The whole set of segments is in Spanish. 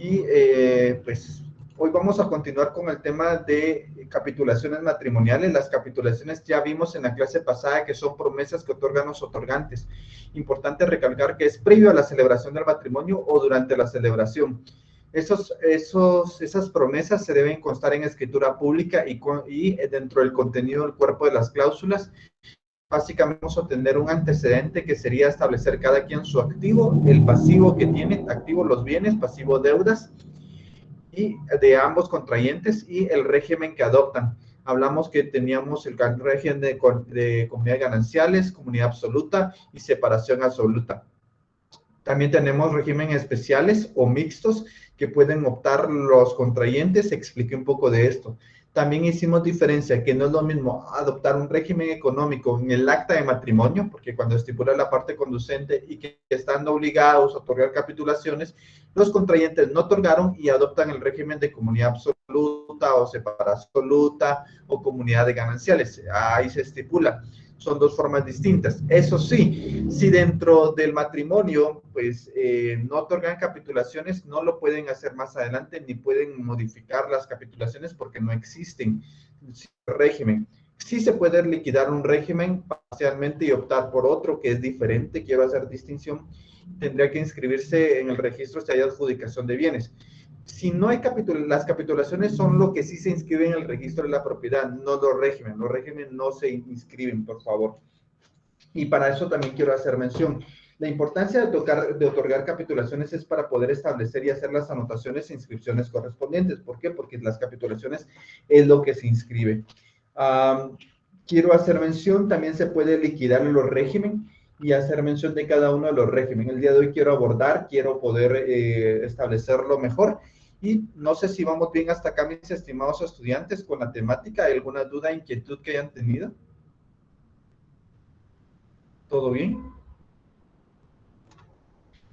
Y pues hoy vamos a continuar con el tema de capitulaciones matrimoniales. Las capitulaciones ya vimos en la clase pasada que son promesas que otorgan los otorgantes. Importante recalcar que es previo a la celebración del matrimonio o durante la celebración. Esas promesas se deben constar en escritura pública y dentro del contenido del cuerpo de las cláusulas. Básicamente vamos a tener un antecedente que sería establecer cada quien su activo, el pasivo que tiene, activo los bienes, pasivo deudas, y de ambos contrayentes y el régimen que adoptan. Hablamos que teníamos el régimen de comunidad de gananciales, comunidad absoluta y separación absoluta. También tenemos regímenes especiales o mixtos que pueden optar los contrayentes. Expliqué un poco de esto. También hicimos diferencia, que no es lo mismo adoptar un régimen económico en el acta de matrimonio, porque cuando estipula la parte conducente y que están obligados a otorgar capitulaciones, los contrayentes no otorgaron y adoptan el régimen de comunidad absoluta o separación absoluta o comunidad de gananciales. Ahí se estipula. Son dos formas distintas. Eso sí, si dentro del matrimonio pues no otorgan capitulaciones, no lo pueden hacer más adelante ni pueden modificar las capitulaciones porque no existen régimen. Sí se puede liquidar un régimen parcialmente y optar por otro que es diferente. Quiero hacer distinción. Tendría que inscribirse en el registro si hay adjudicación de bienes. Si no hay las capitulaciones son lo que sí se inscribe en el registro de la propiedad, no los regímenes. Los regímenes no se inscriben, por favor. Y para eso también quiero hacer mención. La importancia de otorgar capitulaciones es para poder establecer y hacer las anotaciones e inscripciones correspondientes. ¿Por qué? Porque las capitulaciones es lo que se inscribe. Quiero hacer mención, también se puede liquidar los regímenes y hacer mención de cada uno de los regímenes. El día de hoy quiero poder establecerlo mejor. Y no sé si vamos bien hasta acá, mis estimados estudiantes, con la temática. ¿Hay alguna duda, inquietud que hayan tenido? ¿Todo bien?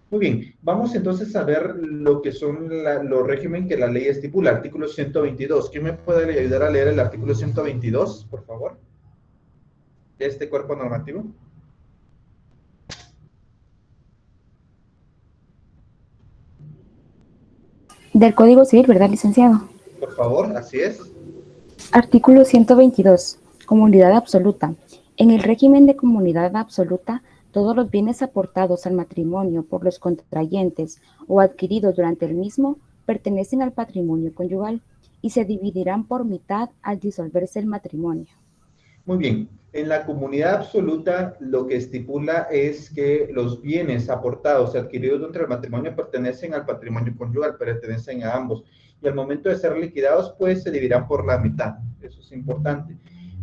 Muy bien, vamos entonces a ver lo que son los regímenes que la ley estipula. Artículo 122. ¿Quién me puede ayudar a leer el artículo 122, por favor? De este cuerpo normativo. Del Código Civil, ¿verdad, licenciado? Por favor, así es. Artículo 122. Comunidad absoluta. En el régimen de comunidad absoluta, todos los bienes aportados al matrimonio por los contrayentes o adquiridos durante el mismo pertenecen al patrimonio conyugal y se dividirán por mitad al disolverse el matrimonio. Muy bien. En la comunidad absoluta, lo que estipula es que los bienes aportados y adquiridos durante el matrimonio pertenecen al patrimonio conyugal, pertenecen a ambos. Y al momento de ser liquidados, pues se dividirán por la mitad. Eso es importante.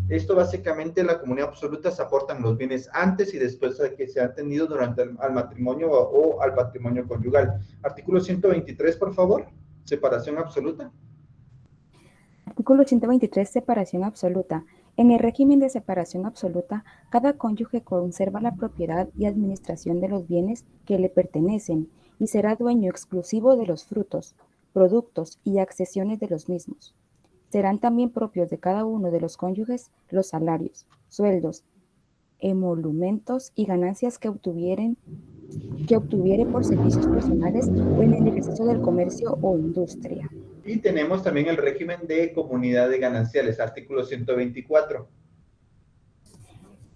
Esto básicamente en la comunidad absoluta se aportan los bienes antes y después de que se han tenido durante el matrimonio o al patrimonio conyugal. Artículo 123, por favor. Separación absoluta. Artículo 123. Separación absoluta. En el régimen de separación absoluta, cada cónyuge conserva la propiedad y administración de los bienes que le pertenecen y será dueño exclusivo de los frutos, productos y accesiones de los mismos. Serán también propios de cada uno de los cónyuges los salarios, sueldos, emolumentos y ganancias que obtuviere por servicios personales o en el ejercicio del comercio o industria. Y tenemos también el régimen de comunidad de gananciales, artículo 124.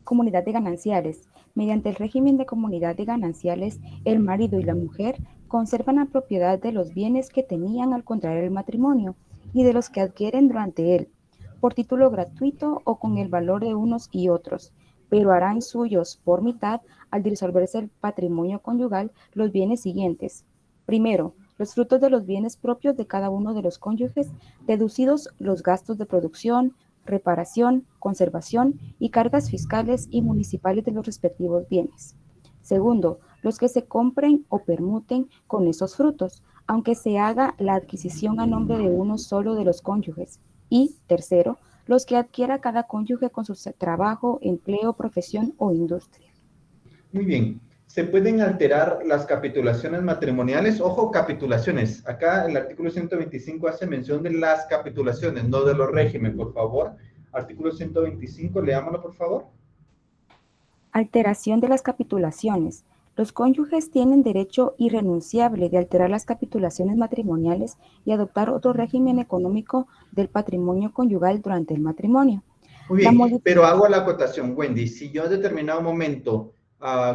Comunidad de gananciales. Mediante el régimen de comunidad de gananciales, el marido y la mujer conservan la propiedad de los bienes que tenían al contraer el matrimonio y de los que adquieren durante él, por título gratuito o con el valor de unos y otros, pero harán suyos por mitad al disolverse el patrimonio conyugal los bienes siguientes. Primero, los frutos de los bienes propios de cada uno de los cónyuges, deducidos los gastos de producción, reparación, conservación y cargas fiscales y municipales de los respectivos bienes. Segundo, los que se compren o permuten con esos frutos, aunque se haga la adquisición a nombre de uno solo de los cónyuges. Y tercero, los que adquiera cada cónyuge con su trabajo, empleo, profesión o industria. Muy bien. ¿Se pueden alterar las capitulaciones matrimoniales? Ojo, capitulaciones. Acá el artículo 125 hace mención de las capitulaciones, no de los regímenes, por favor. Artículo 125, leámoslo, por favor. Alteración de las capitulaciones. Los cónyuges tienen derecho irrenunciable de alterar las capitulaciones matrimoniales y adoptar otro régimen económico del patrimonio conyugal durante el matrimonio. Muy La bien, modificación pero hago la acotación, Wendy. Si yo en determinado momento,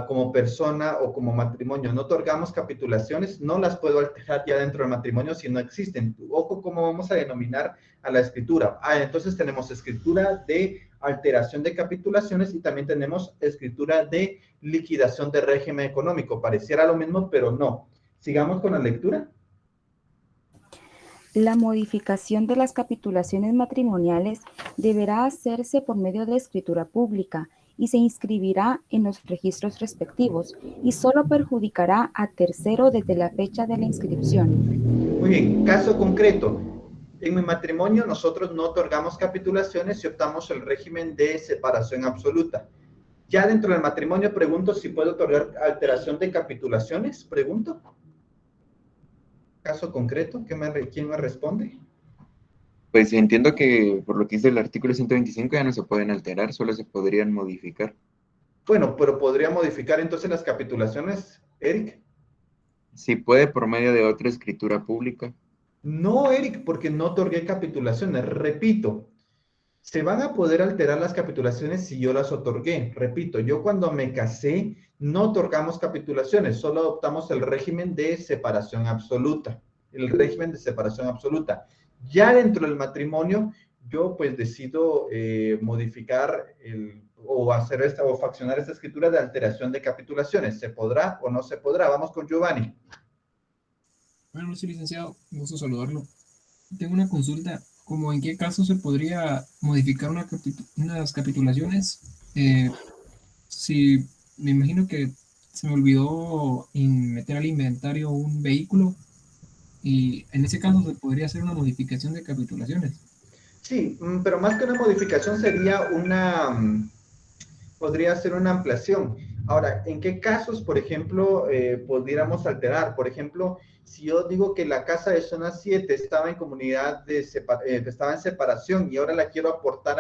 como persona o como matrimonio, no otorgamos capitulaciones, no las puedo alterar ya dentro del matrimonio si no existen. Ojo, ¿cómo vamos a denominar a la escritura? Entonces tenemos escritura de alteración de capitulaciones y también tenemos escritura de liquidación de régimen económico. Pareciera lo mismo, pero no. Sigamos con la lectura. La modificación de las capitulaciones matrimoniales deberá hacerse por medio de escritura pública y se inscribirá en los registros respectivos y solo perjudicará a tercero desde la fecha de la inscripción. Muy bien, caso concreto. En mi matrimonio nosotros no otorgamos capitulaciones y optamos el régimen de separación absoluta. Ya dentro del matrimonio pregunto si puedo otorgar alteración de capitulaciones, pregunto. Caso concreto, ¿quién me responde? Pues entiendo que por lo que dice el artículo 125 ya no se pueden alterar, solo se podrían modificar. Bueno, pero podría modificar entonces las capitulaciones, Eric. Si puede por medio de otra escritura pública. No, Eric, porque no otorgué capitulaciones. Repito, se van a poder alterar las capitulaciones si yo las otorgué. Repito, yo cuando me casé no otorgamos capitulaciones, solo adoptamos el régimen de separación absoluta. El régimen de separación absoluta. Ya dentro del matrimonio, yo pues decido modificar o hacer o faccionar esta escritura de alteración de capitulaciones. ¿Se podrá o no se podrá? Vamos con Giovanni. Bueno, no soy licenciado, me gusta saludarlo. Tengo una consulta, como en qué caso se podría modificar unas capitulaciones. Si me imagino que se me olvidó meter al inventario un vehículo y en ese caso se podría hacer una modificación de capitulaciones. Sí, pero más que una modificación sería podría ser una ampliación. Ahora, ¿en qué casos, por ejemplo, pudiéramos alterar? Por ejemplo, si yo digo que la casa de zona 7 estaba en comunidad estaba en separación y ahora la quiero aportar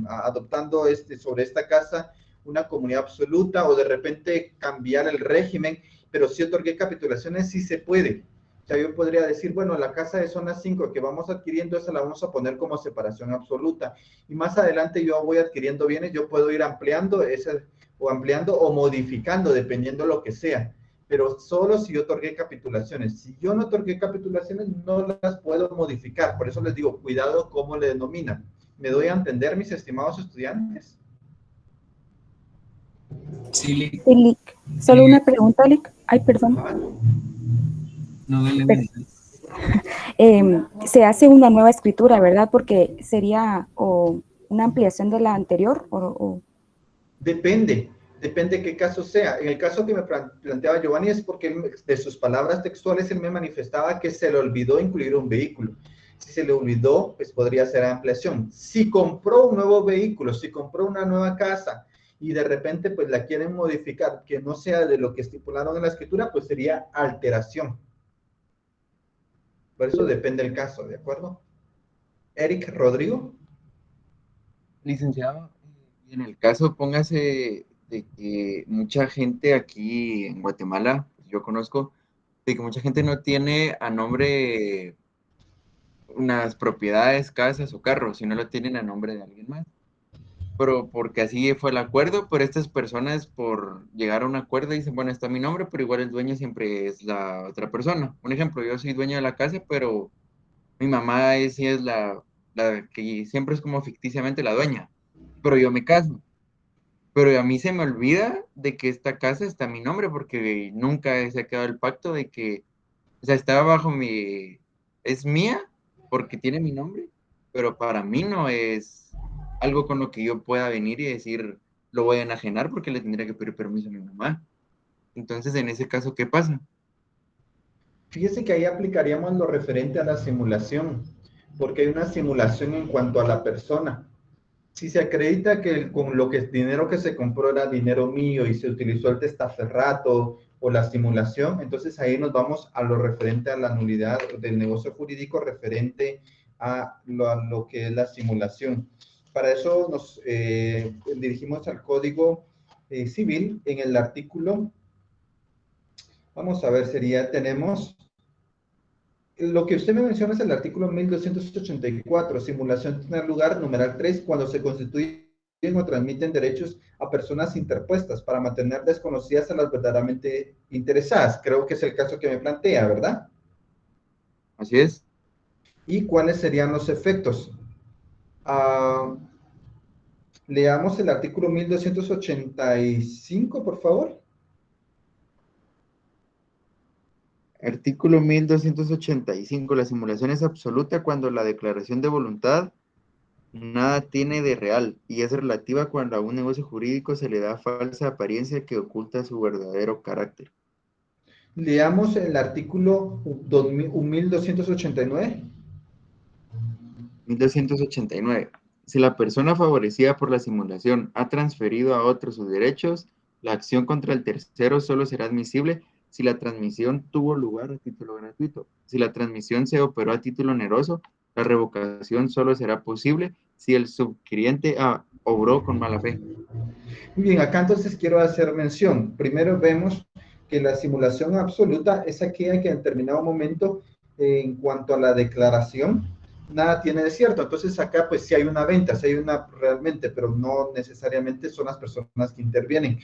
adoptando sobre esta casa una comunidad absoluta o de repente cambiar el régimen, pero si otorgué capitulaciones, sí se puede. O sea, yo podría decir, bueno, la casa de zona 5 que vamos adquiriendo, esa la vamos a poner como separación absoluta. Y más adelante yo voy adquiriendo bienes, yo puedo ir ampliando o modificando, dependiendo lo que sea. Pero solo si yo otorgué capitulaciones. Si yo no otorgué capitulaciones, no las puedo modificar. Por eso les digo, cuidado cómo le denominan. ¿Me doy a entender, mis estimados estudiantes? Sí, Sí, Lick. Solo una pregunta, Lick. Ay, perdón. no, dale. Se hace una nueva escritura, ¿verdad? Porque sería una ampliación de la anterior Depende qué caso sea. En el caso que me planteaba Giovanni es porque de sus palabras textuales él me manifestaba que se le olvidó incluir un vehículo. Si se le olvidó, pues podría ser ampliación. Si compró un nuevo vehículo, si compró una nueva casa y de repente pues la quieren modificar, que no sea de lo que estipularon en la escritura, pues sería alteración. Por eso depende el caso, ¿de acuerdo? Eric, Rodrigo. Licenciado, en el caso, póngase de que mucha gente aquí en Guatemala, yo conozco, de que mucha gente no tiene a nombre unas propiedades, casas o carros, sino lo tienen a nombre de alguien más. Pero porque así fue el acuerdo, pero estas personas por llegar a un acuerdo dicen, bueno, está mi nombre, pero igual el dueño siempre es la otra persona. Un ejemplo, yo soy dueño de la casa, pero mi mamá sí es la que siempre es como ficticiamente la dueña, pero yo me caso. Pero a mí se me olvida de que esta casa está a mi nombre porque nunca se ha quedado el pacto de que, o sea, está bajo es mía porque tiene mi nombre, pero para mí no es algo con lo que yo pueda venir y decir, lo voy a enajenar porque le tendría que pedir permiso a mi mamá. Entonces, en ese caso, ¿qué pasa? Fíjese que ahí aplicaríamos lo referente a la simulación, porque hay una simulación en cuanto a la persona. Si se acredita que con lo que es dinero que se compró era dinero mío y se utilizó el testaferrato o la simulación, entonces ahí nos vamos a lo referente a la nulidad del negocio jurídico referente a lo que es la simulación. Para eso nos dirigimos al Código Civil en el artículo Vamos a ver, tenemos, lo que usted me menciona es el artículo 1284, simulación tener lugar, numeral 3, cuando se constituyen o transmiten derechos a personas interpuestas para mantener desconocidas a las verdaderamente interesadas. Creo que es el caso que me plantea, ¿verdad? Así es. ¿Y cuáles serían los efectos? Leamos el artículo 1285, por favor. Artículo 1285. La simulación es absoluta cuando la declaración de voluntad nada tiene de real y es relativa cuando a un negocio jurídico se le da falsa apariencia que oculta su verdadero carácter. Leamos el artículo 1289. 1289. Si la persona favorecida por la simulación ha transferido a otros sus derechos, la acción contra el tercero solo será admisible si la transmisión tuvo lugar a título gratuito. Si la transmisión se operó a título oneroso, la revocación solo será posible si el subquiriente obró con mala fe. Muy bien, acá entonces quiero hacer mención. Primero vemos que la simulación absoluta es aquella que en determinado momento, en cuanto a la declaración, nada tiene de cierto. Entonces acá pues sí hay una venta, sí hay una realmente, pero no necesariamente son las personas que intervienen.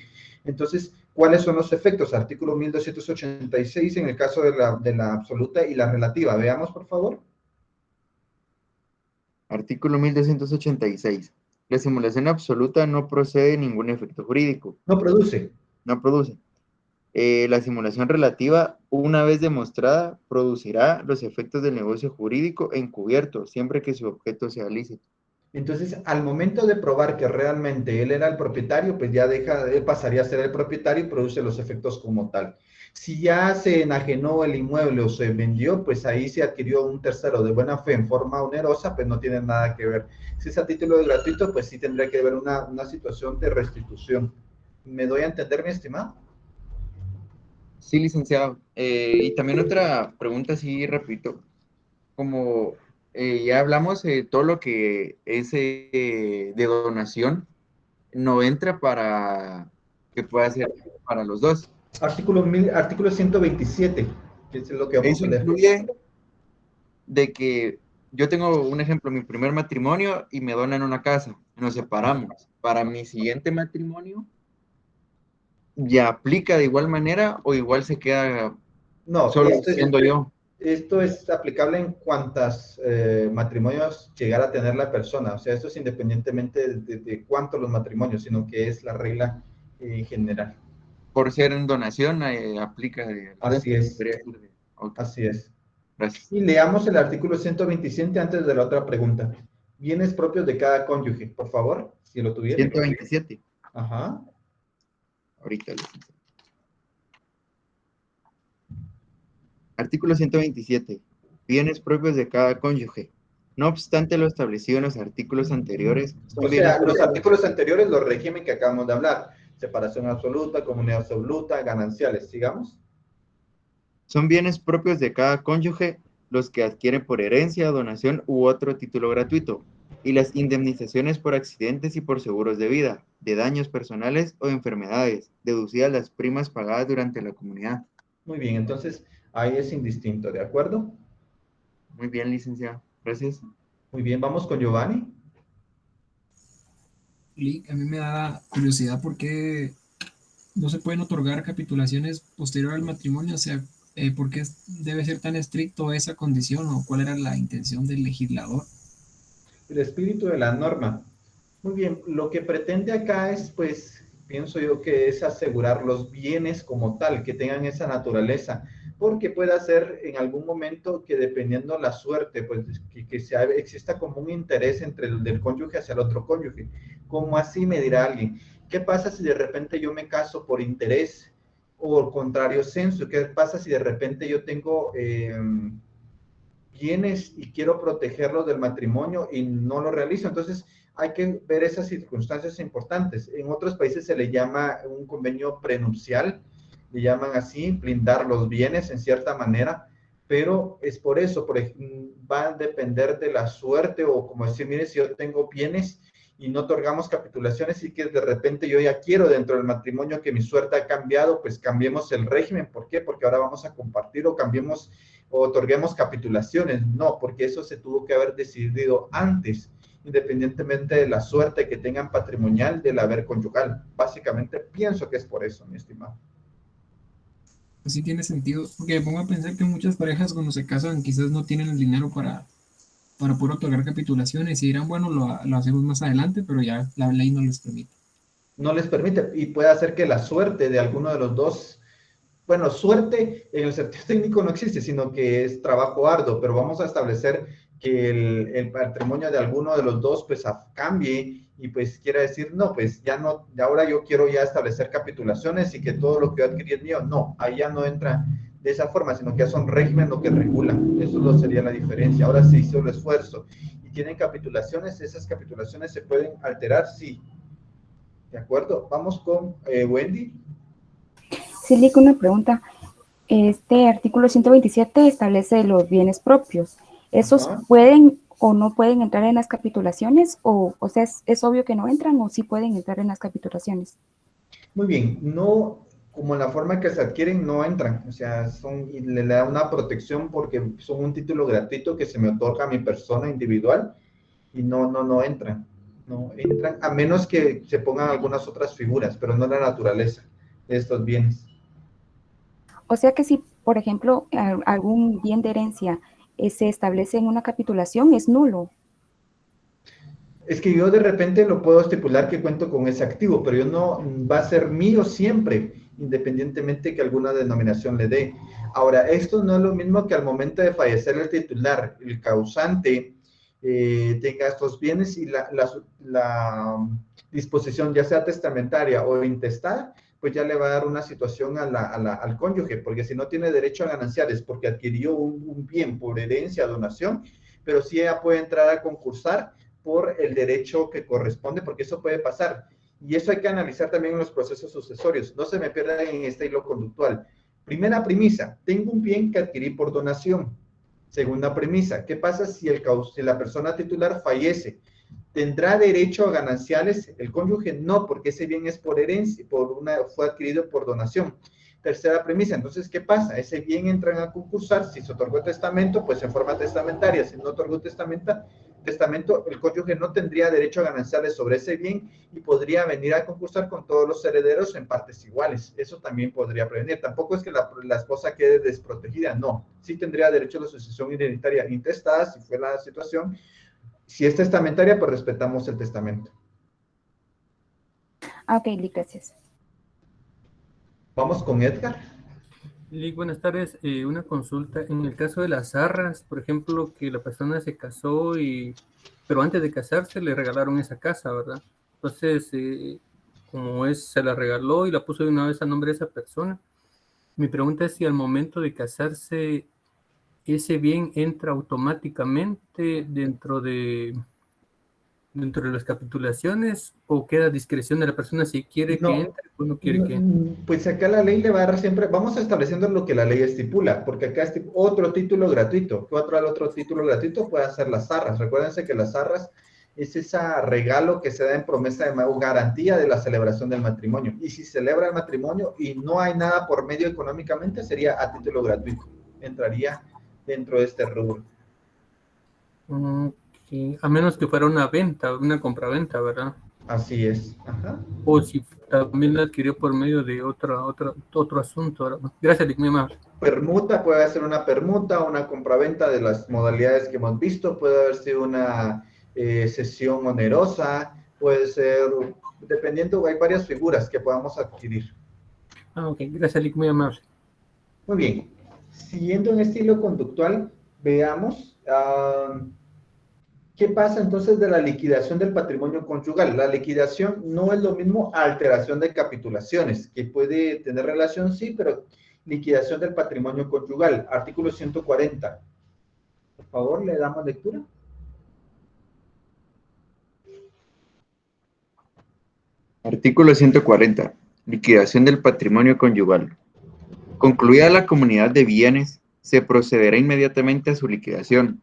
Entonces, ¿cuáles son los efectos? Artículo 1286 en el caso de la absoluta y la relativa. Veamos, por favor. Artículo 1286. La simulación absoluta no procede de ningún efecto jurídico. No produce. No produce. La simulación relativa, una vez demostrada, producirá los efectos del negocio jurídico encubierto, siempre que su objeto sea lícito. Entonces, al momento de probar que realmente él era el propietario, pues ya él pasaría a ser el propietario y produce los efectos como tal. Si ya se enajenó el inmueble o se vendió, pues ahí se adquirió un tercero de buena fe en forma onerosa, pues no tiene nada que ver. Si es a título de gratuito, pues sí tendría que haber una situación de restitución. ¿Me doy a entender, mi estimado? Sí, licenciado. Y también otra pregunta, sí, repito, como ya hablamos, todo lo que es de donación no entra para que pueda ser para los dos. Artículo 127, que es lo que vamos Eso a leer. incluye de que yo tengo un ejemplo, mi primer matrimonio y me donan una casa, nos separamos. Para mi siguiente matrimonio, ¿ya aplica de igual manera o igual se queda No, solo siendo yo? esto es aplicable en cuantas matrimonios llegara a tener la persona. O sea, esto es independientemente de cuántos los matrimonios, sino que es la regla en general. Por ser en donación, aplica el Así resto. es, Ok, así es. gracias. Y leamos el artículo 127 antes de la otra pregunta. Bienes propios de cada cónyuge, por favor, si lo tuviera. 127. Ajá. Ahorita. Artículo 127. Bienes propios de cada cónyuge. No obstante lo establecido en los artículos anteriores, son O bienes sea, los propios. artículos anteriores, los régimen que acabamos de hablar. Separación absoluta, comunidad absoluta, gananciales. Sigamos. Son bienes propios de cada cónyuge los que adquieren por herencia, donación u otro título gratuito, y las indemnizaciones por accidentes y por seguros de vida, de daños personales o enfermedades, deducidas las primas pagadas durante la comunidad. Muy bien, entonces ahí es indistinto, ¿de acuerdo? Muy bien, licenciado. Gracias. Muy bien, vamos con Giovanni. A mí me da curiosidad por qué no se pueden otorgar capitulaciones posterior al matrimonio, o sea, ¿por qué debe ser tan estricto esa condición o cuál era la intención del legislador? El espíritu de la norma. Muy bien, lo que pretende acá es, pues, pienso yo que es asegurar los bienes como tal, que tengan esa naturaleza, porque puede ser en algún momento que dependiendo la suerte, pues, exista como un interés entre el del cónyuge hacia el otro cónyuge. Como así me dirá alguien, ¿qué pasa si de repente yo me caso por interés o al contrario censo? ¿Qué pasa si de repente yo tengo bienes y quiero protegerlos del matrimonio y no lo realizo? Entonces, hay que ver esas circunstancias importantes. En otros países se le llama un convenio prenupcial, le llaman así, blindar los bienes en cierta manera, pero es por eso, va a depender de la suerte o como decir, mire, si yo tengo bienes y no otorgamos capitulaciones y que de repente yo ya quiero dentro del matrimonio que mi suerte ha cambiado, pues cambiemos el régimen. ¿Por qué? Porque ahora vamos a compartir o cambiemos o otorguemos capitulaciones. No, porque eso se tuvo que haber decidido antes, independientemente de la suerte que tengan patrimonial del haber conyugal. Básicamente pienso que es por eso, mi estimado. Sí tiene sentido, porque me pongo a pensar que muchas parejas cuando se casan quizás no tienen el dinero para poder otorgar capitulaciones y dirán, bueno, lo hacemos más adelante, pero ya la ley no les permite. No les permite y puede hacer que la suerte de alguno de los dos, bueno, suerte en el sentido técnico no existe, sino que es trabajo arduo, pero vamos a establecer que el patrimonio de alguno de los dos pues cambie y pues quiera decir, no, pues ya no, de ahora yo quiero ya establecer capitulaciones y que todo lo que yo adquirí es mío. No, ahí ya no entra de esa forma, sino que ya son régimen lo que regula. Eso sería la diferencia. Ahora se hizo el esfuerzo y tienen capitulaciones, esas capitulaciones se pueden alterar, sí. ¿De acuerdo? Vamos con Wendy. Sí, Lick, una pregunta. Este artículo 127 establece los bienes propios. ¿Esos pueden o no pueden entrar en las capitulaciones? O sea, ¿es obvio que no entran o sí pueden entrar en las capitulaciones? Muy bien, no, como en la forma que se adquieren, no entran. O sea, y le da una protección porque son un título gratuito que se me otorga a mi persona individual y no entran. No entran, a menos que se pongan algunas otras figuras, pero no la naturaleza de estos bienes. O sea que si, por ejemplo, algún bien de herencia se establece en una capitulación, es nulo. Es que yo de repente lo puedo estipular que cuento con ese activo, pero yo no va a ser mío siempre, independientemente que alguna denominación le dé. Ahora, esto no es lo mismo que al momento de fallecer el titular, el causante tenga estos bienes y la disposición, ya sea testamentaria o intestada, pues ya le va a dar una situación al cónyuge, porque si no tiene derecho a gananciales porque adquirió un bien por herencia, donación, pero sí ella puede entrar a concursar por el derecho que corresponde, porque eso puede pasar. Y eso hay que analizar también en los procesos sucesorios. No se me pierdan en este hilo conductual. Primera premisa, tengo un bien que adquirí por donación. Segunda premisa, ¿qué pasa si la persona titular fallece? ¿Tendrá derecho a gananciales el cónyuge? No, porque ese bien es por herencia, fue adquirido por donación. Tercera premisa, entonces, ¿qué pasa? Ese bien entran a concursar, si se otorgó testamento, pues en forma testamentaria, si no otorgó testamento, el cónyuge no tendría derecho a gananciales sobre ese bien y podría venir a concursar con todos los herederos en partes iguales. Eso también podría prevenir. Tampoco es que la esposa quede desprotegida, no. Sí tendría derecho a la sucesión hereditaria intestada, si fue la situación. Si es testamentaria, pues respetamos el testamento. Ok, Lick, gracias. Vamos con Edgar. Lick, buenas tardes. Una consulta. En el caso de las arras, por ejemplo, que la persona se casó pero antes de casarse le regalaron esa casa, ¿verdad? Entonces, como se la regaló y la puso de una vez a nombre de esa persona, mi pregunta es si al momento de casarse ese bien entra automáticamente dentro de las capitulaciones o queda a discreción de la persona si quiere que entre o no quiere que entre. Pues acá la ley le va a dar siempre, vamos estableciendo lo que la ley estipula, porque acá es otro título gratuito. Otro título gratuito puede ser las arras. Recuérdense que las arras es ese regalo que se da en promesa de o garantía de la celebración del matrimonio. Y si celebra el matrimonio y no hay nada por medio económicamente, sería a título gratuito. Entraría dentro de este rubro. A menos que fuera una venta, una compraventa, ¿verdad? Así es. Ajá. O si también la adquirió por medio de otro asunto, ¿verdad? Gracias, Lick, muy amable. Permuta, puede ser una permuta, una compraventa de las modalidades que hemos visto, puede haber sido una cesión onerosa, puede ser, dependiendo, hay varias figuras que podamos adquirir. Ok, gracias, Lick, muy amable. Muy bien. Siguiendo en estilo conductual, veamos ¿qué pasa entonces de la liquidación del patrimonio conyugal? La liquidación no es lo mismo a alteración de capitulaciones, que puede tener relación, sí, pero liquidación del patrimonio conyugal, artículo 140. Por favor, le damos lectura. Artículo 140. Liquidación del patrimonio conyugal. Concluida la comunidad de bienes, se procederá inmediatamente a su liquidación.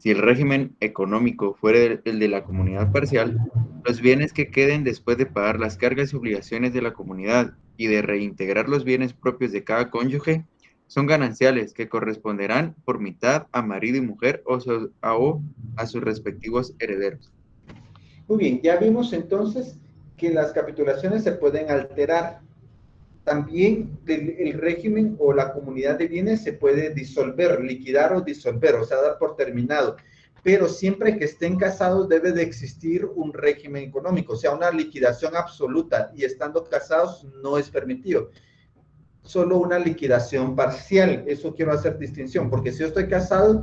Si el régimen económico fuera el de la comunidad parcial, los bienes que queden después de pagar las cargas y obligaciones de la comunidad y de reintegrar los bienes propios de cada cónyuge son gananciales que corresponderán por mitad a marido y mujer o a sus respectivos herederos. Muy bien, ya vimos entonces que las capitulaciones se pueden alterar. También el régimen o la comunidad de bienes se puede disolver, liquidar o disolver, o sea, dar por terminado. Pero siempre que estén casados debe de existir un régimen económico, o sea, una liquidación absoluta, y estando casados no es permitido. Solo una liquidación parcial, eso quiero hacer distinción, porque si yo estoy casado,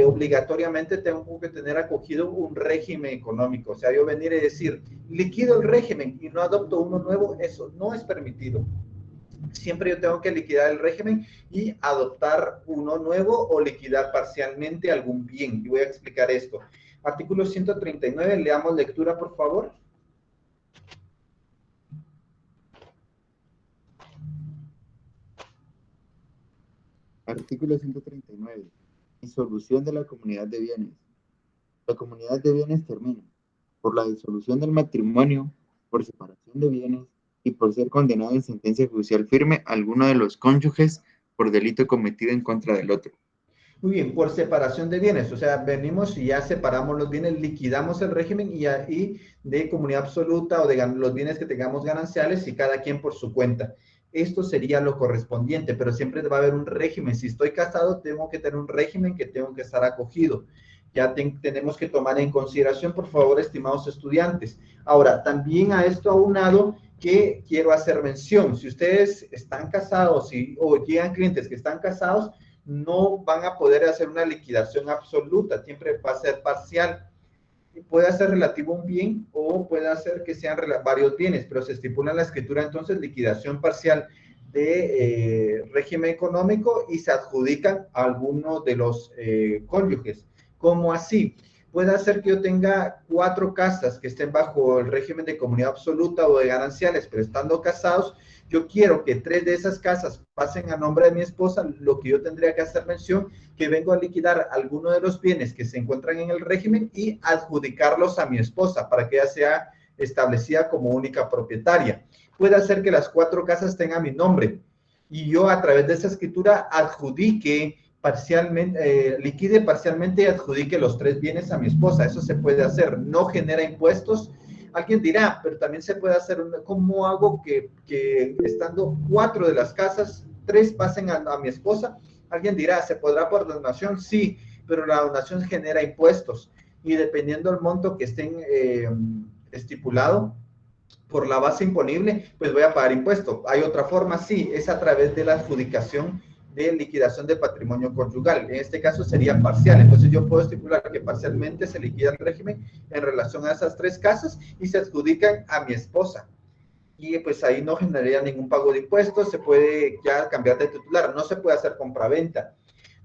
obligatoriamente tengo que tener acogido un régimen económico, o sea, yo venir y decir, liquido el régimen y no adopto uno nuevo, eso no es permitido. Siempre yo tengo que liquidar el régimen y adoptar uno nuevo o liquidar parcialmente algún bien. Y voy a explicar esto. Artículo 139, leamos lectura, por favor. Artículo 139. Disolución de la comunidad de bienes. La comunidad de bienes termina por la disolución del matrimonio, por separación de bienes y por ser condenado en sentencia judicial firme alguno de los cónyuges por delito cometido en contra del otro. Muy bien, por separación de bienes, o sea, venimos y ya separamos los bienes, liquidamos el régimen y de comunidad absoluta o de los bienes que tengamos gananciales y cada quien por su cuenta. Esto sería lo correspondiente, pero siempre va a haber un régimen. Si estoy casado, tengo que tener un régimen que tengo que estar acogido. Ya tenemos que tomar en consideración, por favor, estimados estudiantes. Ahora, también a esto aunado que quiero hacer mención. Si ustedes están casados o llegan clientes que están casados, no van a poder hacer una liquidación absoluta, siempre va a ser parcial. Puede ser relativo a un bien o puede ser que sean varios bienes, pero se estipula en la escritura entonces liquidación parcial de régimen económico y se adjudican a alguno de los cónyuges. ¿Cómo así? Puede ser que yo tenga 4 casas que estén bajo el régimen de comunidad absoluta o de gananciales, pero estando casados, yo quiero que 3 de esas casas pasen a nombre de mi esposa, lo que yo tendría que hacer mención, que vengo a liquidar alguno de los bienes que se encuentran en el régimen y adjudicarlos a mi esposa para que ella sea establecida como única propietaria. Puede ser que las 4 casas tengan mi nombre y yo a través de esa escritura adjudique parcialmente, liquide parcialmente y adjudique los 3 bienes a mi esposa. Eso se puede hacer, no genera impuestos. Alguien dirá, pero también se puede hacer, ¿cómo hago que estando 4 de las casas, 3 pasen a mi esposa? Alguien dirá, ¿se podrá por donación? Sí, pero la donación genera impuestos y dependiendo del monto que estén estipulado por la base imponible, pues voy a pagar impuesto. Hay otra forma, sí, es a través de la adjudicación de liquidación de patrimonio conyugal. En este caso sería parcial. Entonces yo puedo estipular que parcialmente se liquida el régimen en relación a esas 3 casas y se adjudican a mi esposa. Y pues ahí no generaría ningún pago de impuestos, se puede ya cambiar de titular, no se puede hacer compraventa.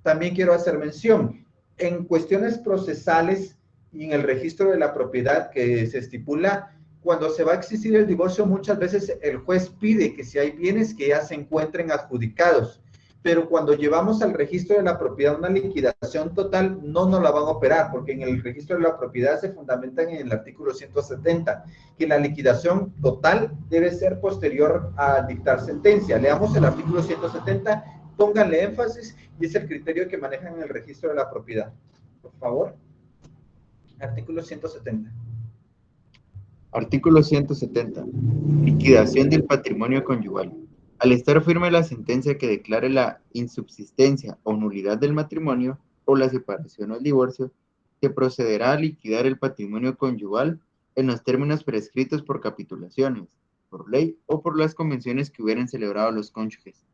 También quiero hacer mención, en cuestiones procesales y en el registro de la propiedad que se estipula, cuando se va a existir el divorcio, muchas veces el juez pide que si hay bienes que ya se encuentren adjudicados, pero cuando llevamos al registro de la propiedad una liquidación total, no nos la van a operar, porque en el registro de la propiedad se fundamentan en el artículo 170, que la liquidación total debe ser posterior a dictar sentencia. Leamos el artículo 170, pónganle énfasis, y es el criterio que manejan en el registro de la propiedad. Por favor. Artículo 170. Artículo 170. Liquidación del patrimonio conyugal. Al estar firme la sentencia que declare la insubsistencia o nulidad del matrimonio o la separación o el divorcio, se procederá a liquidar el patrimonio conyugal en los términos prescritos por capitulaciones, por ley o por las convenciones que hubieran celebrado los cónyuges.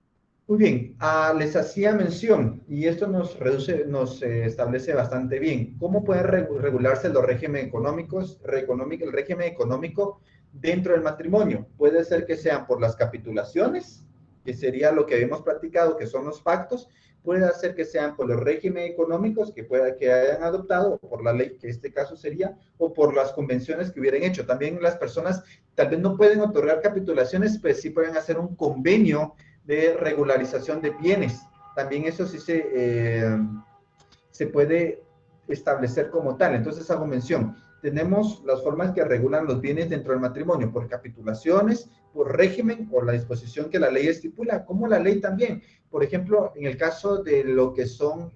Muy bien, les hacía mención, y esto nos establece bastante bien, cómo pueden regularse los regímenes económicos, el régimen económico dentro del matrimonio. Puede ser que sean por las capitulaciones, que sería lo que habíamos practicado, que son los pactos. Puede ser que sean por los regímenes económicos que hayan adoptado, o por la ley, que en este caso sería, o por las convenciones que hubieran hecho. También las personas tal vez no pueden otorgar capitulaciones, pero sí pueden hacer un convenio de regularización de bienes. También eso sí se puede establecer como tal. Entonces hago mención. Tenemos las formas que regulan los bienes dentro del matrimonio, por capitulaciones, por régimen o la disposición que la ley estipula, como la ley también. Por ejemplo, en el caso de lo que son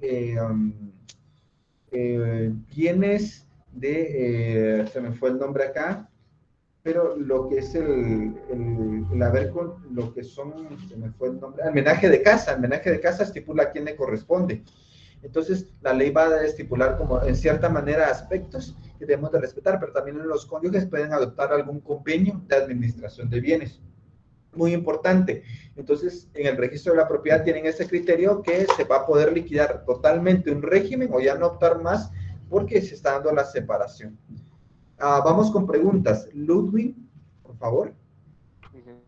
bienes de, se me fue el nombre acá, pero lo que es el haber con lo que son, se me fue el nombre, almenaje de casa estipula a quién le corresponde. Entonces, la ley va a estipular como en cierta manera aspectos que debemos de respetar, pero también los cónyuges pueden adoptar algún convenio de administración de bienes. Muy importante. Entonces, en el registro de la propiedad tienen ese criterio que se va a poder liquidar totalmente un régimen o ya no optar más porque se está dando la separación. Vamos con preguntas. Ludwig, por favor.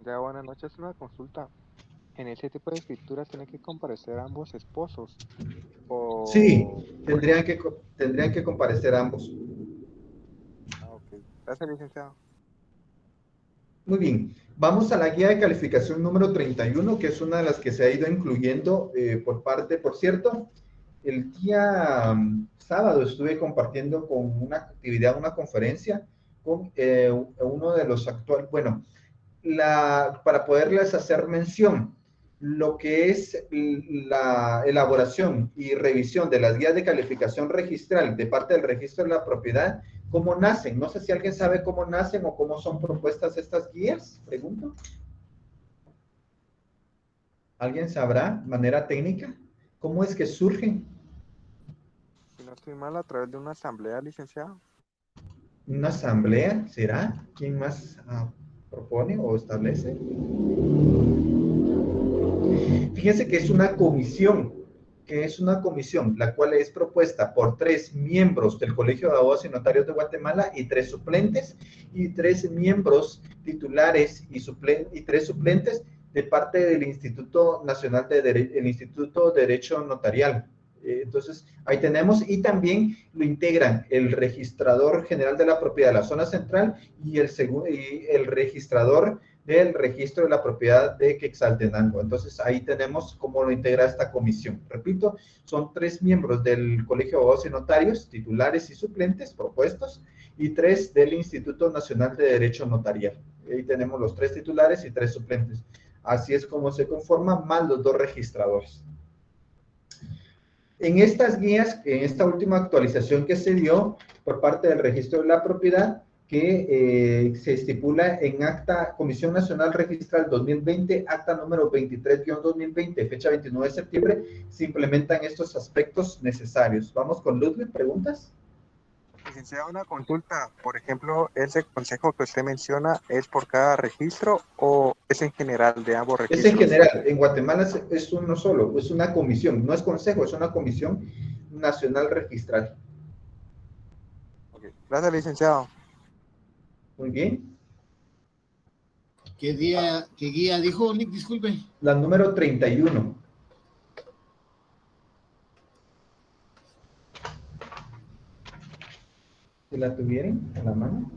Ya, buenas noches, una consulta. ¿En ese tipo de escrituras tienen que comparecer ambos esposos? O... Sí, tendrían que comparecer ambos. Ok. Gracias, licenciado. Muy bien. Vamos a la guía de calificación número 31, que es una de las que se ha ido incluyendo por cierto, el día sábado estuve compartiendo con una actividad, una conferencia con uno de los actuales, bueno, para poderles hacer mención, lo que es la elaboración y revisión de las guías de calificación registral de parte del registro de la propiedad, ¿cómo nacen? No sé si alguien sabe cómo nacen o cómo son propuestas estas guías, pregunto. ¿Alguien sabrá, manera técnica, cómo es que surgen? Si no estoy mal, a través de una asamblea, licenciado. ¿Una asamblea? ¿Será? ¿Quién más propone o establece? Fíjense que es una comisión, la cual es propuesta por 3 miembros del Colegio de Abogados y Notarios de Guatemala y 3 suplentes, y 3 miembros titulares y 3 suplentes de parte del Instituto Nacional el Instituto de Derecho Notarial. Entonces, ahí tenemos, y también lo integran el registrador general de la propiedad de la zona central y el registrador del registro de la propiedad de Quetzaltenango. Entonces, ahí tenemos cómo lo integra esta comisión. Repito, son 3 miembros del Colegio de Abogados y Notarios, titulares y suplentes propuestos, y 3 del Instituto Nacional de Derecho Notarial. Ahí tenemos los 3 titulares y 3 suplentes. Así es como se conforma, más los 2 registradores. En estas guías, en esta última actualización que se dio por parte del registro de la propiedad, que se estipula en acta Comisión Nacional Registral 2020, acta número 23-2020, fecha 29 de septiembre, se implementan estos aspectos necesarios. Vamos con Ludwig, ¿preguntas? Licenciado, una consulta. Por ejemplo, ¿ese consejo que usted menciona es por cada registro o es en general de ambos registros? Es en general. En Guatemala es uno solo, es una comisión, no es consejo, es una comisión nacional registral. Okay. Gracias, licenciado. Muy bien. ¿Qué guía dijo, Nick? Disculpe. La número 31. ¿Se la tuvieron a la mano?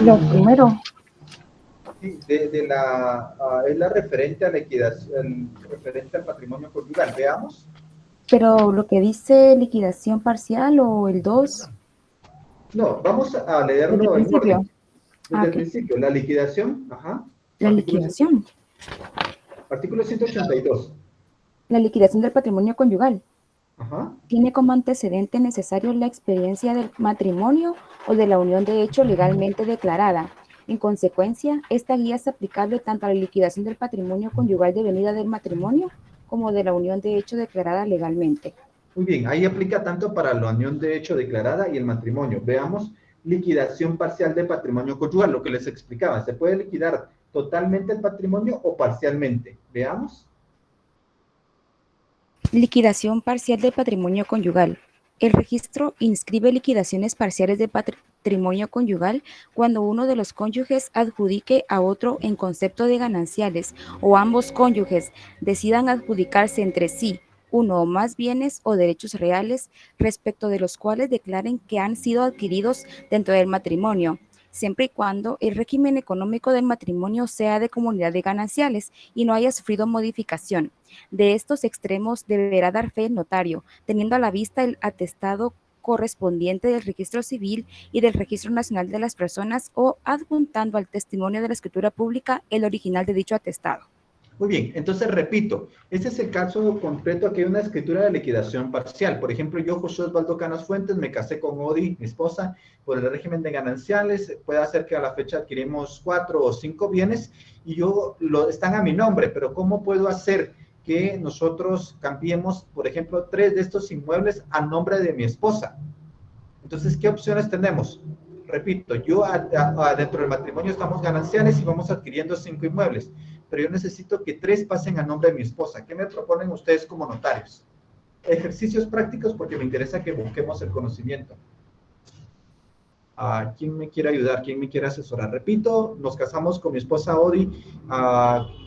Lo primero. Sí, es la referente a la equidad, referente al patrimonio conyugal. Veamos. Pero lo que dice liquidación parcial o el 2. No, vamos a leerlo en orden. Desde el principio, la liquidación, ajá. La liquidación. Artículo 182. La liquidación del patrimonio conyugal. Ajá. Tiene como antecedente necesario la experiencia del matrimonio o de la unión de hecho legalmente declarada. En consecuencia, esta guía es aplicable tanto a la liquidación del patrimonio conyugal devenida del matrimonio como de la unión de hecho declarada legalmente. Muy bien, ahí aplica tanto para la unión de hecho declarada y el matrimonio. Veamos, liquidación parcial de patrimonio conyugal, lo que les explicaba. ¿Se puede liquidar totalmente el patrimonio o parcialmente? Veamos. Liquidación parcial del patrimonio conyugal. El registro inscribe liquidaciones parciales de patrimonio conyugal cuando uno de los cónyuges adjudique a otro en concepto de gananciales o ambos cónyuges decidan adjudicarse entre sí uno o más bienes o derechos reales respecto de los cuales declaren que han sido adquiridos dentro del matrimonio siempre y cuando el régimen económico del matrimonio sea de comunidad de gananciales y no haya sufrido modificación. De estos extremos deberá dar fe el notario, teniendo a la vista el atestado correspondiente del registro civil y del registro nacional de las personas o adjuntando al testimonio de la escritura pública el original de dicho atestado. Muy bien, entonces repito, este es el caso concreto, aquí hay una escritura de liquidación parcial. Por ejemplo, yo, José Osvaldo Canas Fuentes, me casé con Odi, mi esposa, por el régimen de gananciales. Puede ser que a la fecha adquirimos 4 o 5 bienes y están a mi nombre, pero ¿cómo puedo hacer que nosotros cambiemos, por ejemplo, 3 de estos inmuebles a nombre de mi esposa? Entonces, ¿qué opciones tenemos? Repito, dentro del matrimonio estamos gananciales y vamos adquiriendo 5 inmuebles, pero yo necesito que 3 pasen a nombre de mi esposa. ¿Qué me proponen ustedes como notarios? Ejercicios prácticos porque me interesa que busquemos el conocimiento. ¿Quién me quiere ayudar? ¿Quién me quiere asesorar? Repito, nos casamos con mi esposa Odi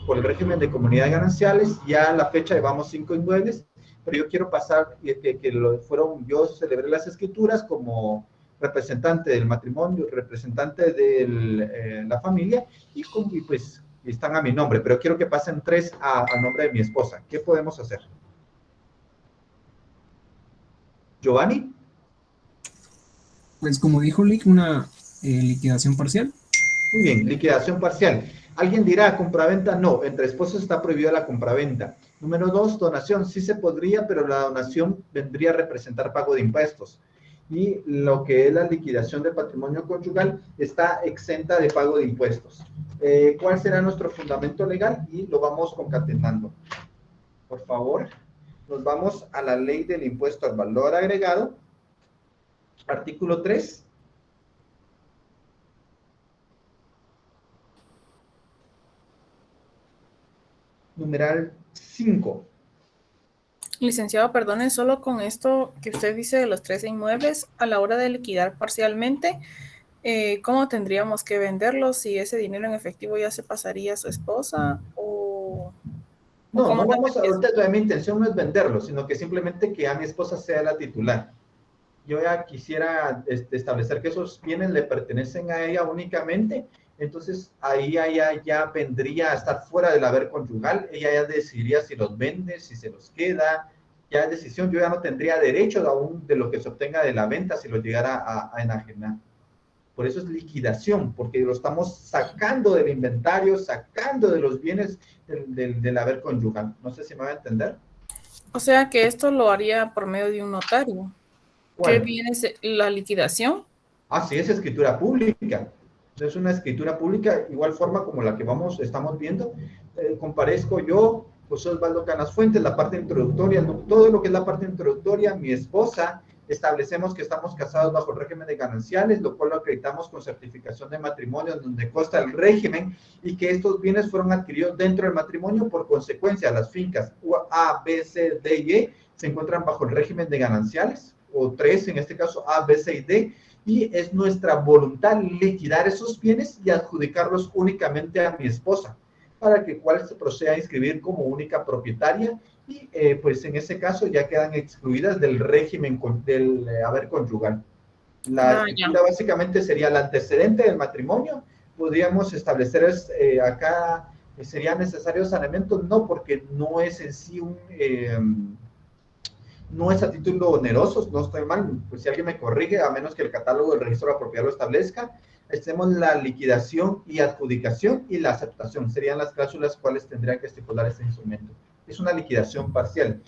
por el régimen de comunidad de gananciales. Ya a la fecha llevamos 5 inmuebles, pero yo quiero pasar yo celebré las escrituras como representante del matrimonio, representante de la familia y pues están a mi nombre, pero quiero que pasen 3 a nombre de mi esposa. ¿Qué podemos hacer? ¿Giovanni? Pues como dijo Lick, una liquidación parcial. Muy bien, liquidación parcial. Alguien dirá, compraventa no, entre esposos está prohibida la compraventa. Número 2, donación, sí se podría, pero la donación vendría a representar pago de impuestos. Y lo que es la liquidación del patrimonio conyugal está exenta de pago de impuestos. ¿Cuál será nuestro fundamento legal? Y lo vamos concatenando. Por favor, nos vamos a la ley del impuesto al valor agregado. Artículo 3. Numeral 5. Licenciado, perdone, solo con esto que usted dice de los 13 inmuebles, a la hora de liquidar parcialmente, ¿cómo tendríamos que venderlos? Si ese dinero en efectivo ya se pasaría a su esposa o... No, no vamos a, ahorita mi intención no es venderlo, sino que simplemente que a mi esposa sea la titular. Yo ya quisiera establecer que esos bienes le pertenecen a ella únicamente, entonces ahí ella ya vendría a estar fuera del haber conyugal, ella ya decidiría si los vende, si se los queda, ya es decisión, yo ya no tendría derecho aún de lo que se obtenga de la venta si lo llegara a enajenar. Por eso es liquidación, porque lo estamos sacando del inventario, sacando de los bienes del haber conyugal. No sé si me va a entender. O sea que esto lo haría por medio de un notario. ¿Qué viene la liquidación? Sí, es escritura pública. Es una escritura pública, igual forma como la que estamos viendo. Comparezco yo, José Osvaldo Canas Fuentes, la parte introductoria, todo lo que es la parte introductoria, mi esposa, establecemos que estamos casados bajo el régimen de gananciales, lo cual lo acreditamos con certificación de matrimonio, donde consta el régimen y que estos bienes fueron adquiridos dentro del matrimonio. Por consecuencia, las fincas A, B, C, D y E se encuentran bajo el régimen de gananciales, o 3, en este caso A, B, C y D, y es nuestra voluntad liquidar esos bienes y adjudicarlos únicamente a mi esposa, para que cual se proceda a inscribir como única propietaria y pues en ese caso ya quedan excluidas del régimen del haber conyugal. La escritura básicamente sería el antecedente del matrimonio. Podríamos establecer acá, ¿sería necesario saneamiento? No, porque no es en sí no es a título oneroso, no estoy mal, pues si alguien me corrige, a menos que el catálogo del registro de la propiedad lo establezca. Tenemos la liquidación y adjudicación y la aceptación, serían las cláusulas cuales tendría que estipular este instrumento. Es una liquidación parcial.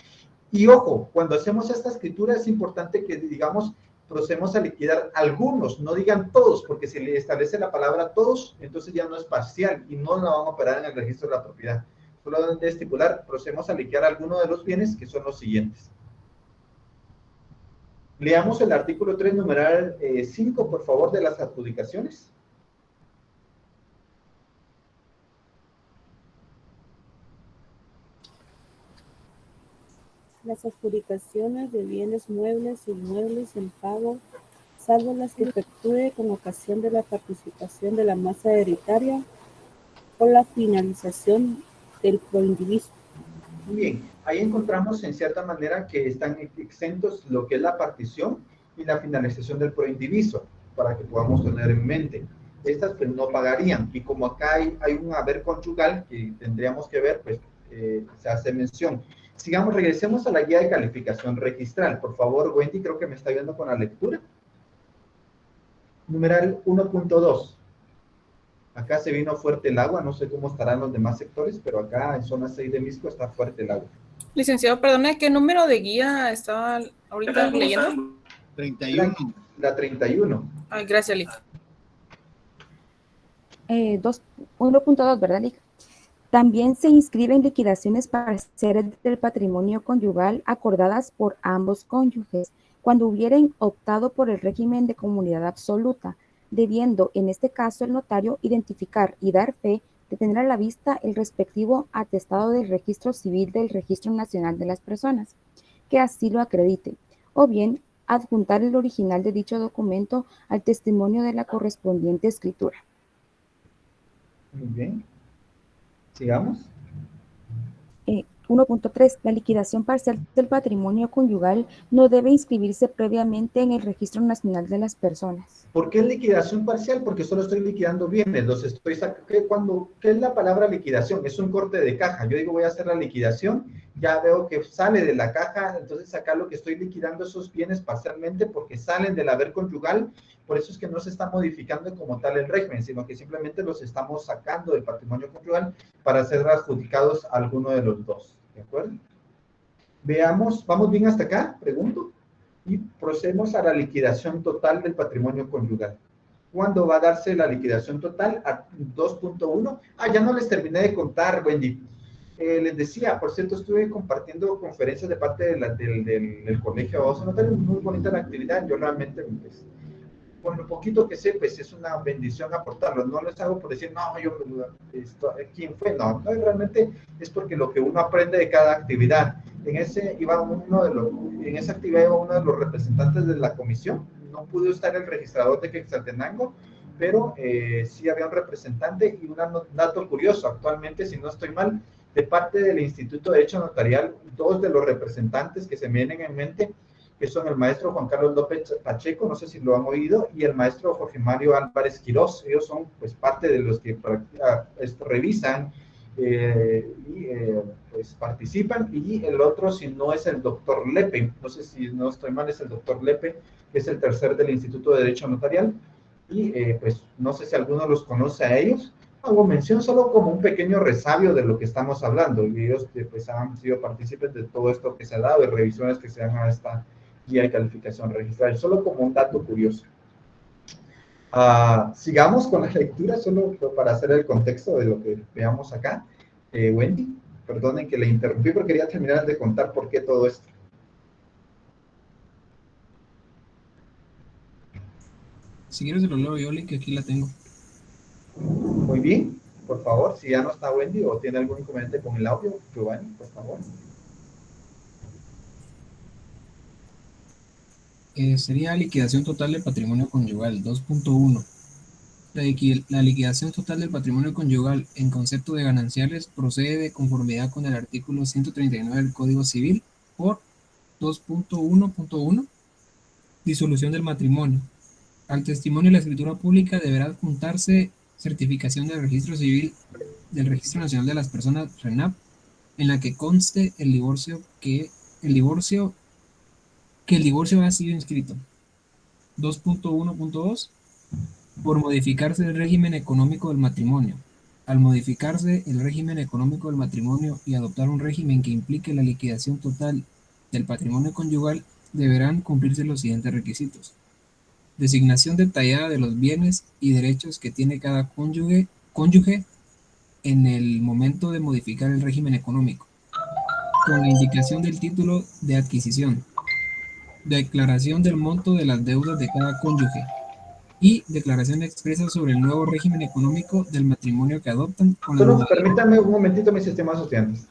Y ojo, cuando hacemos esta escritura es importante que digamos, procedemos a liquidar algunos, no digan todos, porque si le establece la palabra todos, entonces ya no es parcial y no la van a operar en el registro de la propiedad. Solo deben de estipular, procedemos a liquidar algunos de los bienes que son los siguientes. Leamos el artículo 3, numeral 5, por favor, de las adjudicaciones. Las adjudicaciones de bienes muebles e inmuebles en pago, salvo las que efectúe con ocasión de la participación de la masa hereditaria o la finalización del proindiviso. Muy bien, ahí encontramos en cierta manera que están exentos lo que es la partición y la finalización del proindiviso, para que podamos tener en mente. estas pues no pagarían. Y como acá hay un haber conyugal que tendríamos que ver, pues se hace mención. Sigamos, regresemos a la guía de calificación registral. Por favor, Wendy, creo que me está viendo con la lectura. Numeral 1.2. Acá se vino fuerte el agua, no sé cómo estarán los demás sectores, pero acá en zona 6 de Misco está fuerte el agua. Licenciado, perdone, ¿qué número de guía estaba ahorita leyendo? 31. La 31. Ay, gracias, Lic. 1.2, ¿verdad, Lic? También se inscriben liquidaciones parciales del patrimonio conyugal acordadas por ambos cónyuges cuando hubieren optado por el régimen de comunidad absoluta, debiendo en este caso el notario identificar y dar fe de tener a la vista el respectivo atestado del registro civil del Registro Nacional de las Personas, que así lo acredite, o bien adjuntar el original de dicho documento al testimonio de la correspondiente escritura. Muy bien. Sigamos. 1.3. La liquidación parcial del patrimonio conyugal no debe inscribirse previamente en el Registro Nacional de las Personas. ¿Por qué liquidación parcial? Porque solo estoy liquidando bienes, los estoy sacando. ¿Qué es la palabra liquidación? Es un corte de caja. Yo digo, voy a hacer la liquidación, ya veo que sale de la caja, entonces acá lo que estoy liquidando esos bienes parcialmente porque salen del haber conyugal, por eso es que no se está modificando como tal el régimen, sino que simplemente los estamos sacando del patrimonio conyugal para ser adjudicados a alguno de los dos. ¿De acuerdo? Veamos, ¿vamos bien hasta acá? Pregunto. Y procedemos a la liquidación total del patrimonio conyugal. ¿Cuándo va a darse la liquidación total? A 2.1. Ya no les terminé de contar, Wendy. Les decía, por cierto, estuve compartiendo conferencias de parte del colegio Oso Notario, muy bonita la actividad. Yo realmente, pues, con lo poquito que sé, pues es una bendición aportarlo. No les hago por decir, no, yo, ¿quién fue? No, no, realmente es porque lo que uno aprende de cada actividad. En esa actividad iba uno de los representantes de la comisión. No pudo estar el registrador de Quetzaltenango, pero sí había un representante y un dato curioso. Actualmente, si no estoy mal, de parte del Instituto de Derecho Notarial, dos de los representantes que se me vienen en mente, que son el maestro Juan Carlos López Pacheco, no sé si lo han oído, y el maestro Jorge Mario Álvarez Quirós. Ellos son pues parte de los que revisan y pues participan, y el otro, si no, es el doctor Lepe, no sé si no estoy mal, es el doctor Lepe, que es el tercer del Instituto de Derecho Notarial, y pues no sé si alguno los conoce a ellos. Hago mención solo como un pequeño resabio de lo que estamos hablando, y ellos pues han sido partícipes de todo esto que se ha dado, de revisiones que se dan a esta guía de calificación registral, solo como un dato curioso. Sigamos con la lectura, solo para hacer el contexto de lo que veamos acá. Wendy, perdonen que le interrumpí, pero quería terminar de contar por qué todo esto. Si quieres se lo leo yo, que aquí la tengo. Muy bien, por favor, si ya no está Wendy o tiene algún inconveniente con el audio, Giovanni, por favor. Sería liquidación total del patrimonio conyugal, 2.1. La liquidación total del patrimonio conyugal en concepto de gananciales procede de conformidad con el artículo 139 del Código Civil por 2.1.1, disolución del matrimonio. Al testimonio de la escritura pública deberá adjuntarse certificación del Registro Civil del Registro Nacional de las Personas, RENAP, en la que conste el divorcio que el divorcio ha sido inscrito. 2.1.2. Por modificarse el régimen económico del matrimonio. Al modificarse el régimen económico del matrimonio y adoptar un régimen que implique la liquidación total del patrimonio conyugal, deberán cumplirse los siguientes requisitos: designación detallada de los bienes y derechos que tiene cada cónyuge en el momento de modificar el régimen económico, con la indicación del título de adquisición, declaración del monto de las deudas de cada cónyuge y declaración expresa sobre el nuevo régimen económico del matrimonio que adoptan con la Solo modalidad. permítanme un momentito, mis estimados estudiantes.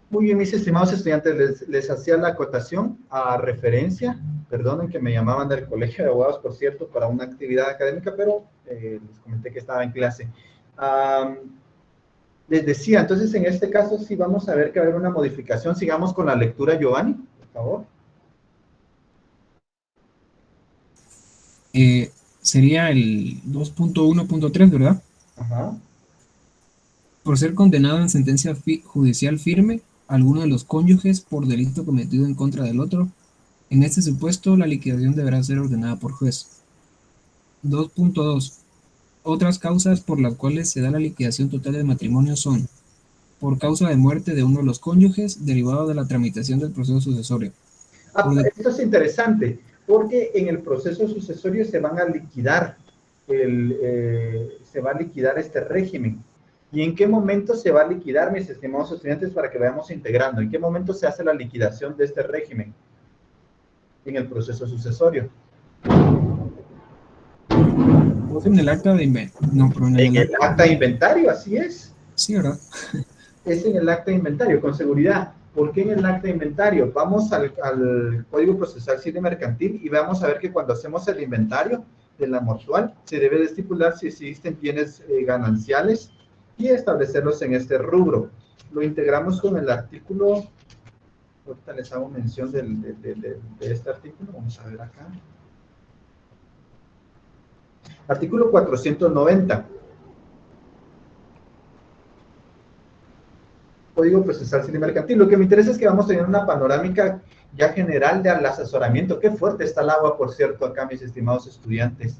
Muy bien, mis estimados estudiantes, les hacía la acotación a referencia, perdonen que me llamaban del Colegio de Abogados, por cierto, para una actividad académica, pero les comenté que estaba en clase. Les decía, entonces en este caso sí vamos a ver que va a haber una modificación. Sigamos con la lectura, Giovanni, por favor. Sería el 2.1.3, ¿verdad? Ajá. Por ser condenado en sentencia judicial firme, alguno de los cónyuges por delito cometido en contra del otro. En este supuesto, la liquidación deberá ser ordenada por juez. 2.2. Otras causas por las cuales se da la liquidación total del matrimonio son: por causa de muerte de uno de los cónyuges, derivado de la tramitación del proceso sucesorio. Esto es interesante, porque en el proceso sucesorio se van a liquidar, se va a liquidar este régimen. ¿Y en qué momento se va a liquidar, mis estimados estudiantes, para que vayamos integrando? ¿En qué momento se hace la liquidación de este régimen? En el proceso sucesorio. En el acta de inventario. No, pero en el acta de inventario, así es. Sí, ¿verdad? Es en el acta de inventario, con seguridad. ¿Por qué en el acta de inventario? Vamos al Código Procesal Civil y Mercantil y vamos a ver que cuando hacemos el inventario de la mortual, se debe de estipular si existen bienes gananciales y establecerlos en este rubro. Lo integramos con el artículo, ahorita les hago mención de este artículo, vamos a ver acá. Artículo 490. Código Procesal Civil y Mercantil. Lo que me interesa es que vamos a tener una panorámica ya general del asesoramiento. Qué fuerte está el agua, por cierto, acá, mis estimados estudiantes.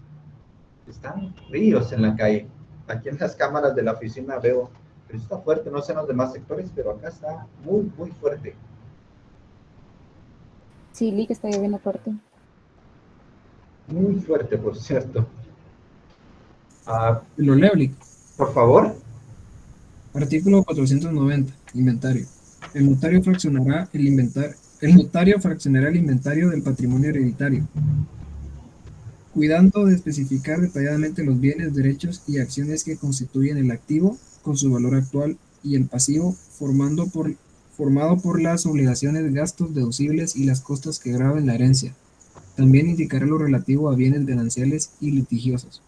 Están ríos en la calle. Aquí en las cámaras de la oficina veo, pero está fuerte, no sé en los demás sectores, pero acá está muy, muy fuerte. Sí, Lick, está lloviendo fuerte. Muy fuerte, por cierto. Lo leo, Lick. Por favor. Artículo 490, inventario. El notario fraccionará el inventario del patrimonio hereditario, cuidando de especificar detalladamente los bienes, derechos y acciones que constituyen el activo con su valor actual y el pasivo, formado por las obligaciones, gastos deducibles y las costas que graven la herencia. También indicará lo relativo a bienes gananciales y litigiosos.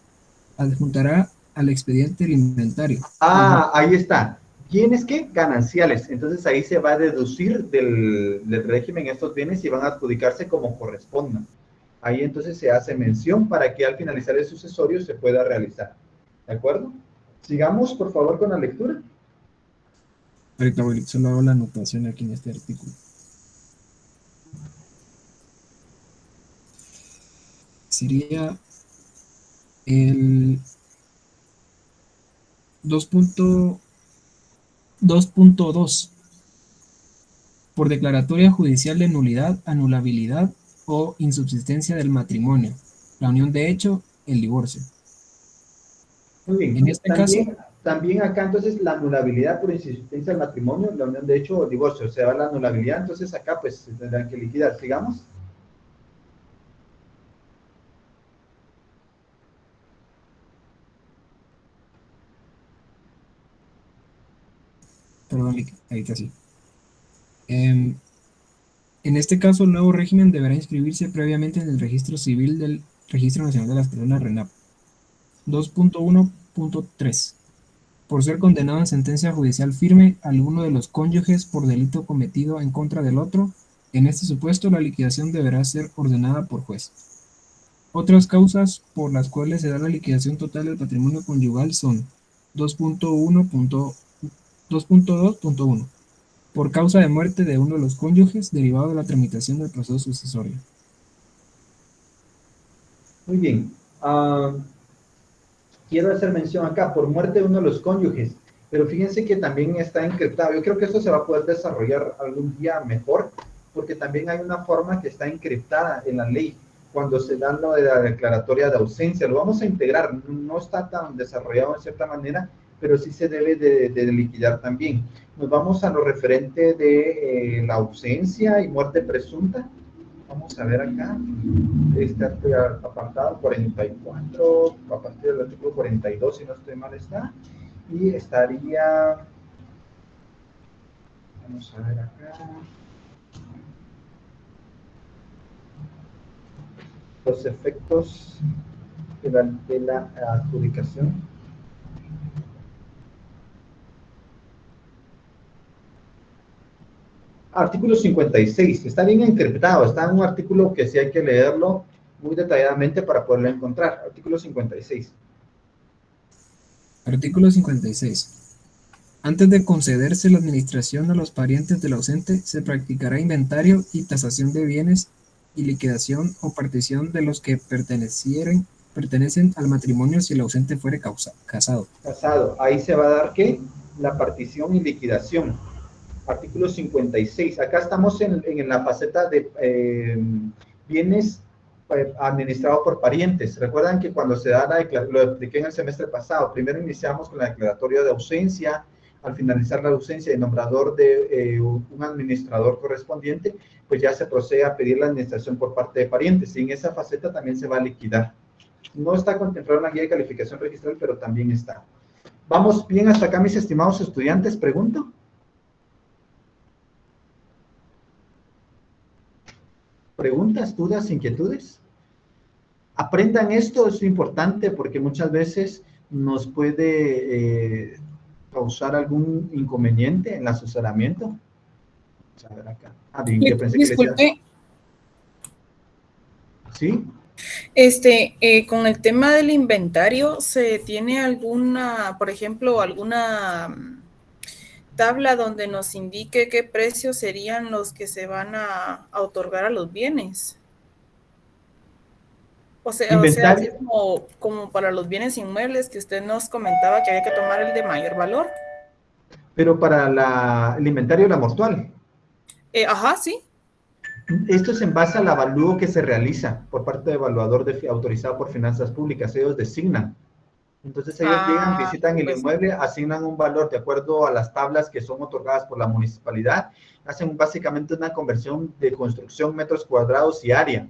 Adjuntará al expediente el inventario. Ahí está. ¿Bienes qué? Gananciales. Entonces ahí se va a deducir del régimen estos bienes y van a adjudicarse como correspondan. Ahí entonces se hace mención para que al finalizar el sucesorio se pueda realizar. ¿De acuerdo? Sigamos, por favor, con la lectura. Ahorita voy, solo hago la anotación aquí en este artículo. Sería el 2.2. Por declaratoria judicial de nulidad, anulabilidad o insubsistencia del matrimonio, la unión de hecho, el divorcio. Muy bien. En este caso, también acá entonces la anulabilidad por insuficiencia del matrimonio, la unión de hecho o el divorcio, se va la anulabilidad, entonces acá pues se tendrán que liquidar. Sigamos. Perdón, ahí está así. En este caso, el nuevo régimen deberá inscribirse previamente en el registro civil del Registro Nacional de las Personas RENAP. 2.1.3. Por ser condenado en sentencia judicial firme alguno de los cónyuges por delito cometido en contra del otro, en este supuesto la liquidación deberá ser ordenada por juez. Otras causas por las cuales se da la liquidación total del patrimonio conyugal son 2.2.1. Por causa de muerte de uno de los cónyuges derivado de la tramitación del proceso sucesorio. Muy bien. Quiero hacer mención acá, por muerte de uno de los cónyuges, pero fíjense que también está encriptado. Yo creo que esto se va a poder desarrollar algún día mejor, porque también hay una forma que está encriptada en la ley cuando se da lo de la declaratoria de ausencia. Lo vamos a integrar, no está tan desarrollado en cierta manera, pero sí se debe de liquidar también. Nos vamos a lo referente de la ausencia y muerte presunta. Vamos a ver acá, este apartado 44, a partir del artículo 42, si no estoy mal está, y estaría Vamos a ver acá. Los efectos de la adjudicación. Artículo 56. Está bien interpretado. Está en un artículo que sí hay que leerlo muy detalladamente para poderlo encontrar. Artículo 56. Artículo 56. Antes de concederse la administración a los parientes del ausente, se practicará inventario y tasación de bienes y liquidación o partición de los que pertenecen al matrimonio si el ausente fuere casado. Casado. Ahí se va a dar, ¿qué? La partición y liquidación. Artículo 56. Acá estamos en la faceta de bienes administrados por parientes. Recuerdan que cuando se da lo expliqué en el semestre pasado, primero iniciamos con la declaratoria de ausencia. Al finalizar la ausencia y nombrador de un administrador correspondiente, pues ya se procede a pedir la administración por parte de parientes. Y en esa faceta también se va a liquidar. No está contemplado en la guía de calificación registral, pero también está. ¿Vamos bien hasta acá, mis estimados estudiantes? Pregunto. ¿Preguntas, dudas, inquietudes? Aprendan esto, es importante porque muchas veces nos puede causar algún inconveniente en el asesoramiento. Vamos a ver acá. Ah, bien, yo pensé Disculpe. que ¿sí? Con el tema del inventario, ¿se tiene alguna, por ejemplo, alguna tabla donde nos indique qué precios serían los que se van a otorgar a los bienes? O sea así como para los bienes inmuebles que usted nos comentaba que había que tomar el de mayor valor. Pero para el inventario de la mortual. Ajá, sí. Esto es en base al avalúo que se realiza por parte del evaluador autorizado por finanzas públicas. Ellos designan. Entonces ellos llegan, visitan el inmueble, asignan un valor de acuerdo a las tablas que son otorgadas por la municipalidad, hacen básicamente una conversión de construcción, metros cuadrados y área,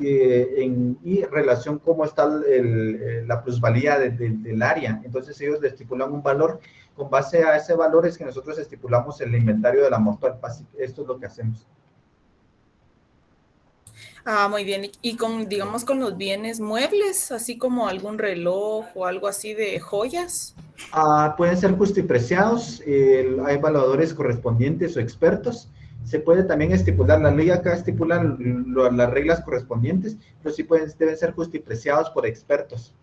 y relación cómo está la plusvalía del área. Entonces ellos le estipulan un valor, con base a ese valor es que nosotros estipulamos el inventario de la mortual. Esto es lo que hacemos. Muy bien. Y digamos, con los bienes muebles, así como algún reloj o algo así de joyas. Pueden ser justipreciados, hay evaluadores correspondientes o expertos. Se puede también estipular, la ley acá estipula las reglas correspondientes, pero sí deben ser justipreciados por expertos.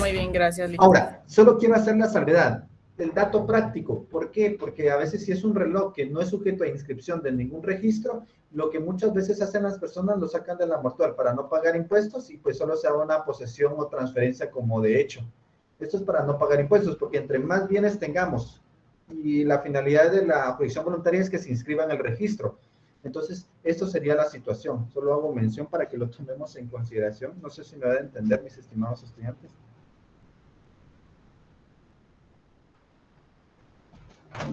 Muy bien, gracias. Ahora, solo quiero hacer la salvedad. El dato práctico, ¿por qué? Porque a veces si es un reloj que no es sujeto a inscripción de ningún registro, lo que muchas veces hacen las personas lo sacan de la mortual para no pagar impuestos y pues solo se haga una posesión o transferencia como de hecho. Esto es para no pagar impuestos, porque entre más bienes tengamos y la finalidad de la jurisdicción voluntaria es que se inscriba en el registro. Entonces, esto sería la situación. Solo hago mención para que lo tomemos en consideración. No sé si me van a entender, mis estimados estudiantes.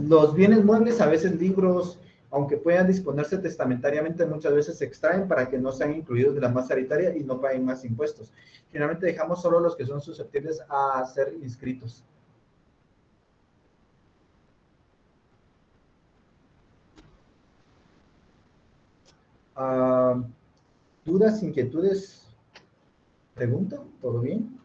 Los bienes muebles, a veces libros, aunque puedan disponerse testamentariamente, muchas veces se extraen para que no sean incluidos de la masa hereditaria y no paguen más impuestos. Generalmente dejamos solo los que son susceptibles a ser inscritos. ¿Dudas, inquietudes? ¿Pregunto? ¿Todo bien?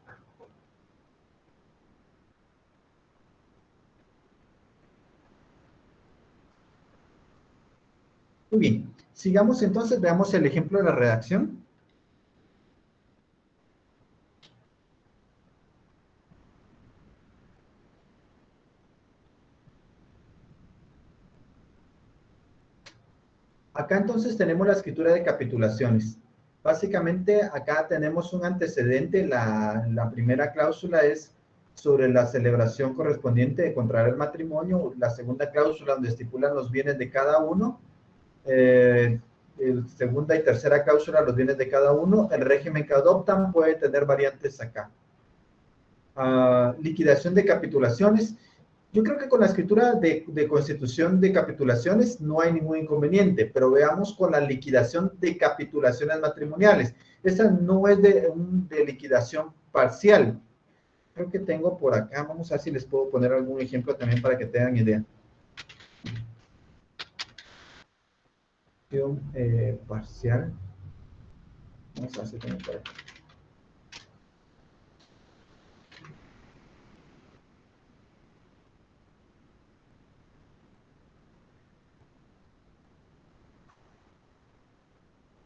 Muy bien, sigamos entonces, veamos el ejemplo de la redacción. Acá entonces tenemos la escritura de capitulaciones. Básicamente acá tenemos un antecedente, la primera cláusula es sobre la celebración correspondiente de contraer el matrimonio, la segunda cláusula donde estipulan los bienes de cada uno, segunda y tercera cláusula los bienes de cada uno, el régimen que adoptan puede tener variantes acá. Liquidación de capitulaciones. Yo creo que con la escritura de constitución de capitulaciones no hay ningún inconveniente, pero veamos con la liquidación de capitulaciones matrimoniales. Esa no es de liquidación parcial. creo que tengo por acá, vamos a ver si les puedo poner algún ejemplo también para que tengan idea. Parcial. Vamos a ver si tengo por acá.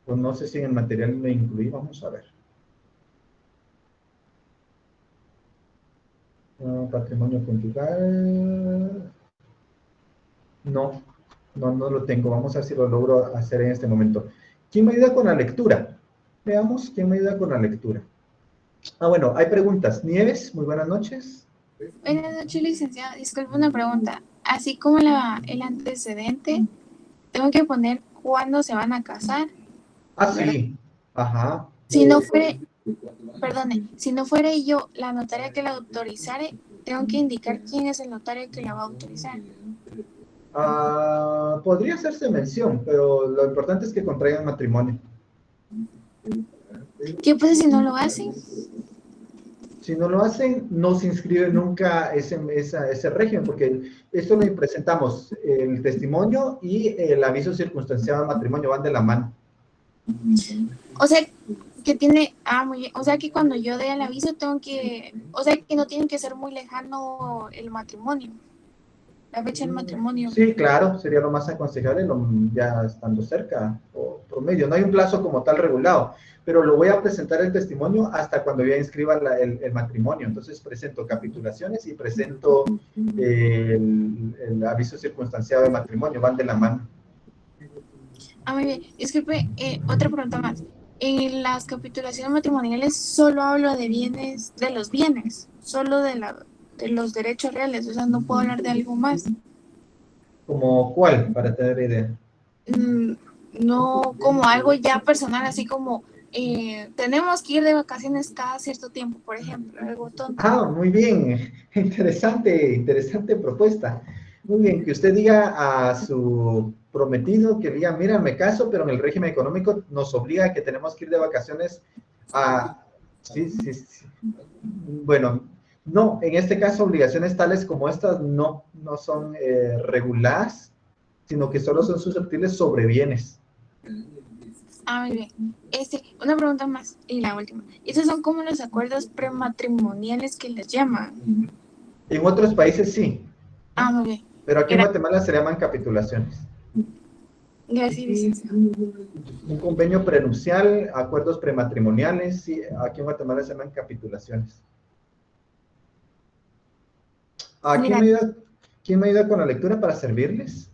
Pues no sé si en el material lo incluí, vamos a ver. Patrimonio conyugal. No, no lo tengo. Vamos a ver si lo logro hacer en este momento. ¿Quién me ayuda con la lectura? Veamos quién me ayuda con la lectura. Bueno, hay preguntas. Nieves, muy buenas noches. Buenas noches, licenciado. Disculpe una pregunta. Así como el antecedente, tengo que poner cuándo se van a casar. Sí. Ajá. Si no fuere, perdone, si no fuere yo la notaria que la autorizare, tengo que indicar quién es el notario que la va a autorizar. Podría hacerse mención, pero lo importante es que contraigan matrimonio. ¿Qué pasa si no lo hacen? Si no lo hacen, no se inscribe nunca ese régimen, porque esto lo presentamos, el testimonio y el aviso circunstanciado de matrimonio van de la mano. O sea, que tiene, muy bien, o sea que cuando yo dé el aviso tengo que, o sea que no tiene que ser muy lejano el matrimonio, la fecha del matrimonio. Sí, claro, sería lo más aconsejable, ya estando cerca o promedio. No hay un plazo como tal regulado, pero lo voy a presentar el testimonio hasta cuando ya inscriba el matrimonio. Entonces presento capitulaciones y presento el aviso circunstanciado de matrimonio, van de la mano. Muy bien. Disculpe, otra pregunta más. En las capitulaciones matrimoniales solo hablo de bienes, de los bienes, solo de los derechos reales, o sea, no puedo hablar de algo más. ¿Como cuál, para tener idea? No como algo ya personal, así como tenemos que ir de vacaciones cada cierto tiempo, por ejemplo, algo tonto. Muy bien, interesante propuesta. Muy bien, que usted diga a su prometido que diga, mira, me caso, pero en el régimen económico nos obliga a que tenemos que ir de vacaciones Sí. Bueno, no, en este caso obligaciones tales como estas no son reguladas, sino que solo son susceptibles sobre bienes. Muy bien. Una pregunta más y la última. Esos son como los acuerdos prematrimoniales que les llaman. En otros países sí. Muy bien. Pero aquí en Guatemala se llaman capitulaciones. Gracias, licenciado. Un convenio prenupcial, acuerdos prematrimoniales, sí, aquí en Guatemala se llaman capitulaciones. ¿Quién me ayuda con la lectura para servirles?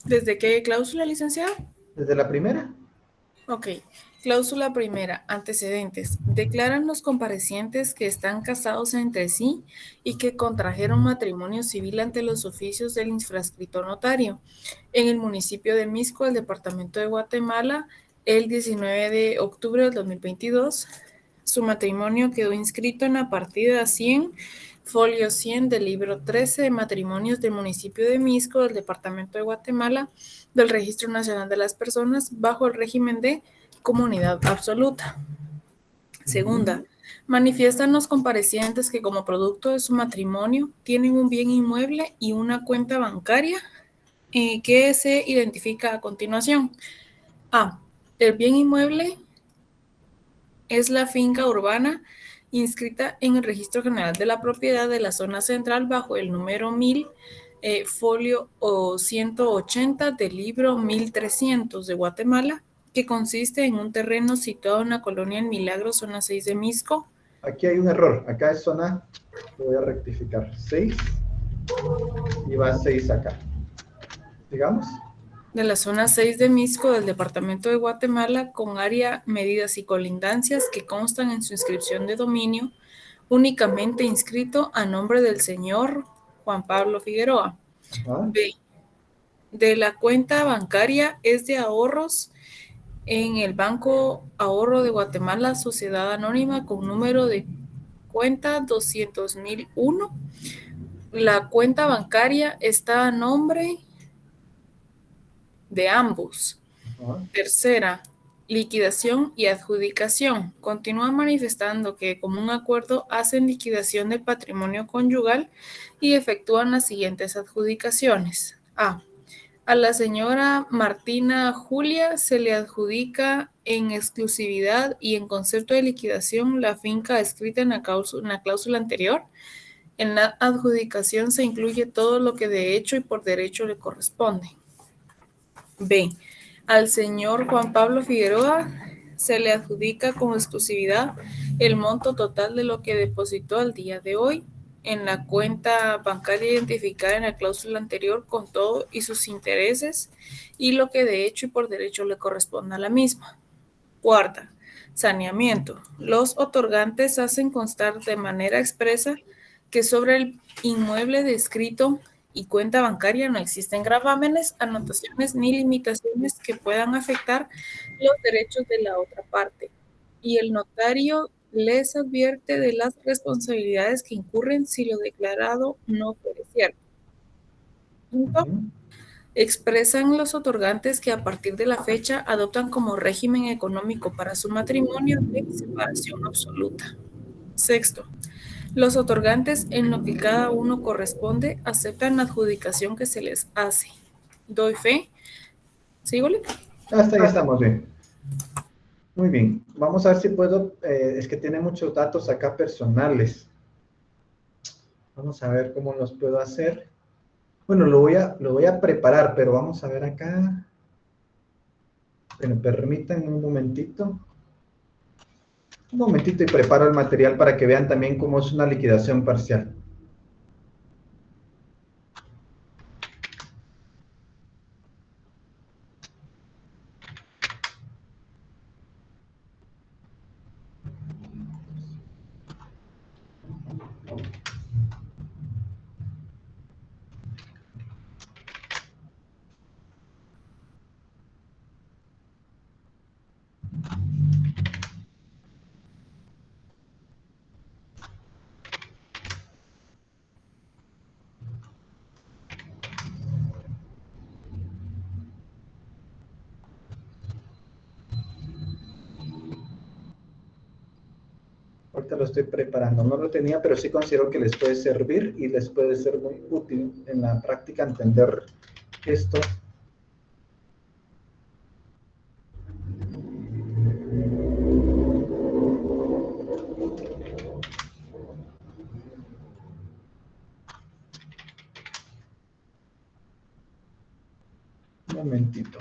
¿Desde qué cláusula, licenciado? Desde la primera. Ok. Cláusula primera. Antecedentes. Declaran los comparecientes que están casados entre sí y que contrajeron matrimonio civil ante los oficios del infrascriptor notario en el municipio de Mixco, el departamento de Guatemala, el 19 de octubre del 2022. Su matrimonio quedó inscrito en la partida 100, folio 100 del libro 13 de matrimonios del municipio de Mixco, del departamento de Guatemala, del Registro Nacional de las Personas, bajo el régimen de comunidad absoluta. Segunda, manifiestan los comparecientes que como producto de su matrimonio tienen un bien inmueble y una cuenta bancaria que se identifica a continuación. El bien inmueble es la finca urbana inscrita en el Registro General de la Propiedad de la Zona Central bajo el número 1000, folio 180 del libro 1300 de Guatemala, que consiste en un terreno situado en la colonia El Milagro, zona 6 de Mixco. Aquí hay un error, acá es zona, lo voy a rectificar, 6, y va 6 acá. Digamos. De la zona 6 de Mixco del departamento de Guatemala, con área, medidas y colindancias que constan en su inscripción de dominio, únicamente inscrito a nombre del señor Juan Pablo Figueroa. B. De la cuenta bancaria es de ahorros en el Banco Ahorro de Guatemala, Sociedad Anónima, con número de cuenta 200.001. La cuenta bancaria está a nombre de ambos. Tercera, liquidación y adjudicación. Continúa manifestando que de común acuerdo hacen liquidación del patrimonio conyugal y efectúan las siguientes adjudicaciones. A la señora Martina Julia se le adjudica en exclusividad y en concepto de liquidación la finca escrita en la cláusula anterior. En la adjudicación se incluye todo lo que de hecho y por derecho le corresponde. B. Al señor Juan Pablo Figueroa se le adjudica como exclusividad el monto total de lo que depositó al día de hoy en la cuenta bancaria identificada en la cláusula anterior con todo y sus intereses y lo que de hecho y por derecho le corresponde a la misma. Cuarta, saneamiento. Los otorgantes hacen constar de manera expresa que sobre el inmueble descrito y cuenta bancaria no existen gravámenes, anotaciones ni limitaciones que puedan afectar los derechos de la otra parte. Y el notario les advierte de las responsabilidades que incurren si lo declarado no fuere cierto. Quinto, expresan los otorgantes que a partir de la fecha adoptan como régimen económico para su matrimonio de separación absoluta. Sexto, los otorgantes en lo que cada uno corresponde aceptan la adjudicación que se les hace. Doy fe. ¿Sí, Oli? Hasta ahí estamos bien. Muy bien. Vamos a ver si puedo, es que tiene muchos datos acá personales. Vamos a ver cómo los puedo hacer. Bueno, lo voy a preparar, pero vamos a ver acá. Bueno, permítanme un momentito. Un momentito y preparo el material para que vean también cómo es una liquidación parcial. Ahorita lo estoy preparando. No lo tenía, pero sí considero que les puede servir y les puede ser muy útil en la práctica entender esto. Un momentito.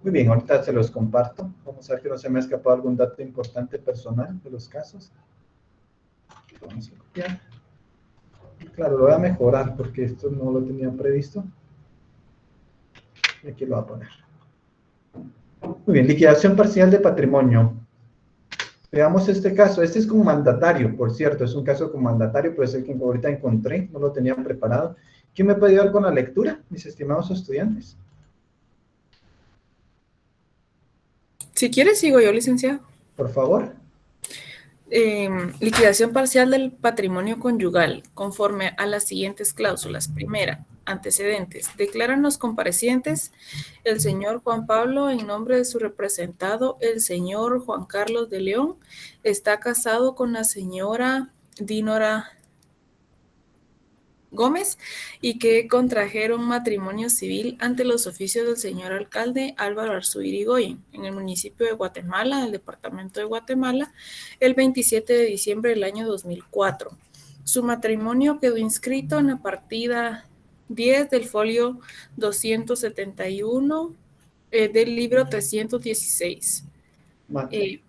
Muy bien, ahorita se los comparto. Vamos a ver que no se me ha escapado algún dato importante personal de los casos. Vamos a copiar. Claro, lo voy a mejorar porque esto no lo tenía previsto. Y aquí lo voy a poner. Muy bien, liquidación parcial de patrimonio. Veamos este caso. Este es como mandatario, por cierto. Es un caso como mandatario, pero es el que ahorita encontré. No lo tenía preparado. ¿Quién me puede ayudar con la lectura, mis estimados estudiantes? Si quieres, sigo yo, licenciado. Por favor. Liquidación parcial del patrimonio conyugal, conforme a las siguientes cláusulas. Primera, antecedentes. Declaran los comparecientes el señor Juan Pablo en nombre de su representado, el señor Juan Carlos de León, está casado con la señora Dinora Gómez y que contrajeron matrimonio civil ante los oficios del señor alcalde Álvaro Arzú Irigoyen en el municipio de Guatemala, del departamento de Guatemala, el 27 de diciembre del año 2004. Su matrimonio quedó inscrito en la partida 10 del folio 271 del libro 316.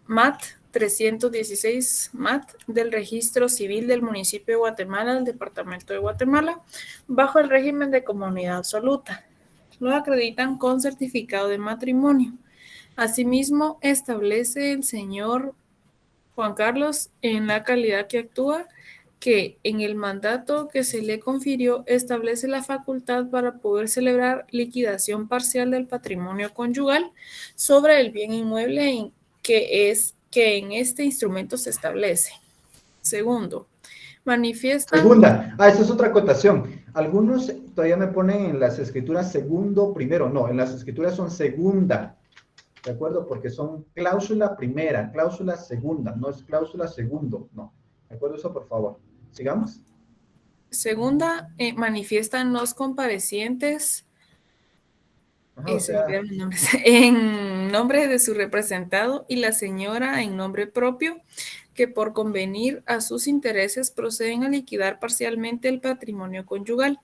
MAT 316 MAT del Registro Civil del Municipio de Guatemala, del Departamento de Guatemala, bajo el régimen de comunidad absoluta. Lo acreditan con certificado de matrimonio. Asimismo, establece el señor Juan Carlos, en la calidad que actúa, que en el mandato que se le confirió establece la facultad para poder celebrar liquidación parcial del patrimonio conyugal sobre el bien inmueble que en este instrumento se establece. Segundo, manifiesta... Segunda, esa es otra acotación. Algunos todavía me ponen en las escrituras segundo, primero. No, en las escrituras son segunda. ¿De acuerdo? Porque son cláusula primera, cláusula segunda, no es cláusula segundo, no. ¿De acuerdo? Eso, por favor. Sigamos. Segunda, manifiestan los comparecientes en nombre de su representado y la señora en nombre propio, que por convenir a sus intereses proceden a liquidar parcialmente el patrimonio conyugal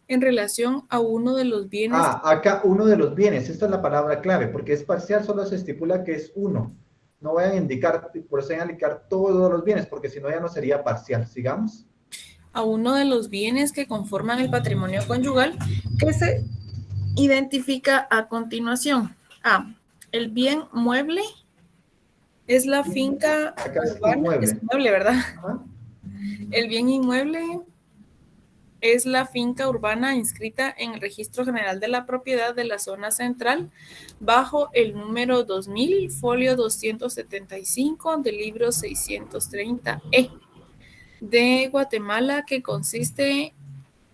en relación a uno de los bienes. Acá uno de los bienes, esta es la palabra clave, porque es parcial, solo se estipula que es uno. No vayan a indicar, proceden a indicar todos los bienes, porque si no ya no sería parcial. Sigamos. A uno de los bienes que conforman el patrimonio conyugal, que se identifica a continuación. El bien mueble es la finca urbana, es inmueble, ¿verdad? El bien inmueble es la finca urbana inscrita en el Registro General de la Propiedad de la Zona Central bajo el número 2000, folio 275 del libro 630E de Guatemala, que consiste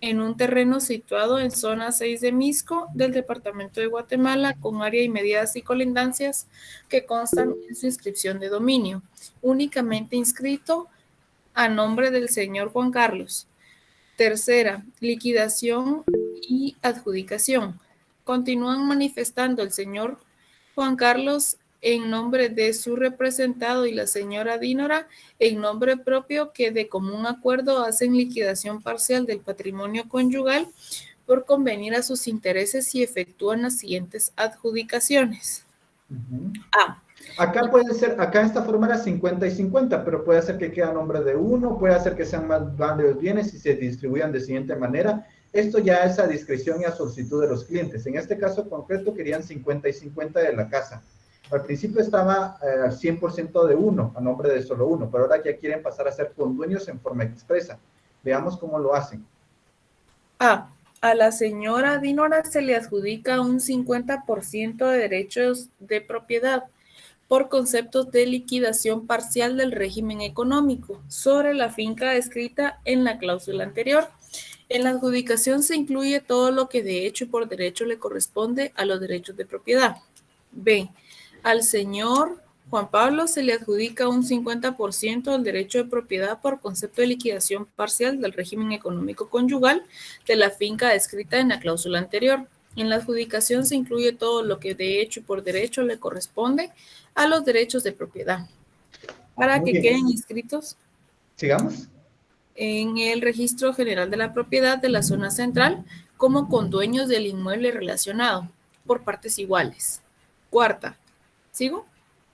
en un terreno situado en zona 6 de Misco del departamento de Guatemala, con área y medidas y colindancias que constan en su inscripción de dominio, únicamente inscrito a nombre del señor Juan Carlos. Tercera, liquidación y adjudicación. Continúan manifestando el señor Juan Carlos en nombre de su representado y la señora Dínora en nombre propio, que de común acuerdo hacen liquidación parcial del patrimonio conyugal por convenir a sus intereses y efectúan las siguientes adjudicaciones. Acá puede ser, acá en esta forma era 50 y 50, pero puede ser que quede a nombre de uno, puede hacer que sean más varios bienes y se distribuyan de siguiente manera. Esto ya es a discreción y a solicitud de los clientes. En este caso concreto querían 50 y 50 de la casa. Al principio estaba 100% de uno, a nombre de solo uno, pero ahora ya quieren pasar a ser condueños en forma expresa. Veamos cómo lo hacen. A la señora Dínora se le adjudica un 50% de derechos de propiedad por conceptos de liquidación parcial del régimen económico sobre la finca descrita en la cláusula anterior. En la adjudicación se incluye todo lo que de hecho y por derecho le corresponde a los derechos de propiedad. B. Al señor Juan Pablo se le adjudica un 50% del derecho de propiedad por concepto de liquidación parcial del régimen económico conyugal de la finca descrita en la cláusula anterior. En la adjudicación se incluye todo lo que de hecho y por derecho le corresponde a los derechos de propiedad. Para que queden inscritos. Sigamos. En el Registro General de la Propiedad de la Zona Central como condueños del inmueble relacionado por partes iguales. Cuarta. ¿Sigo?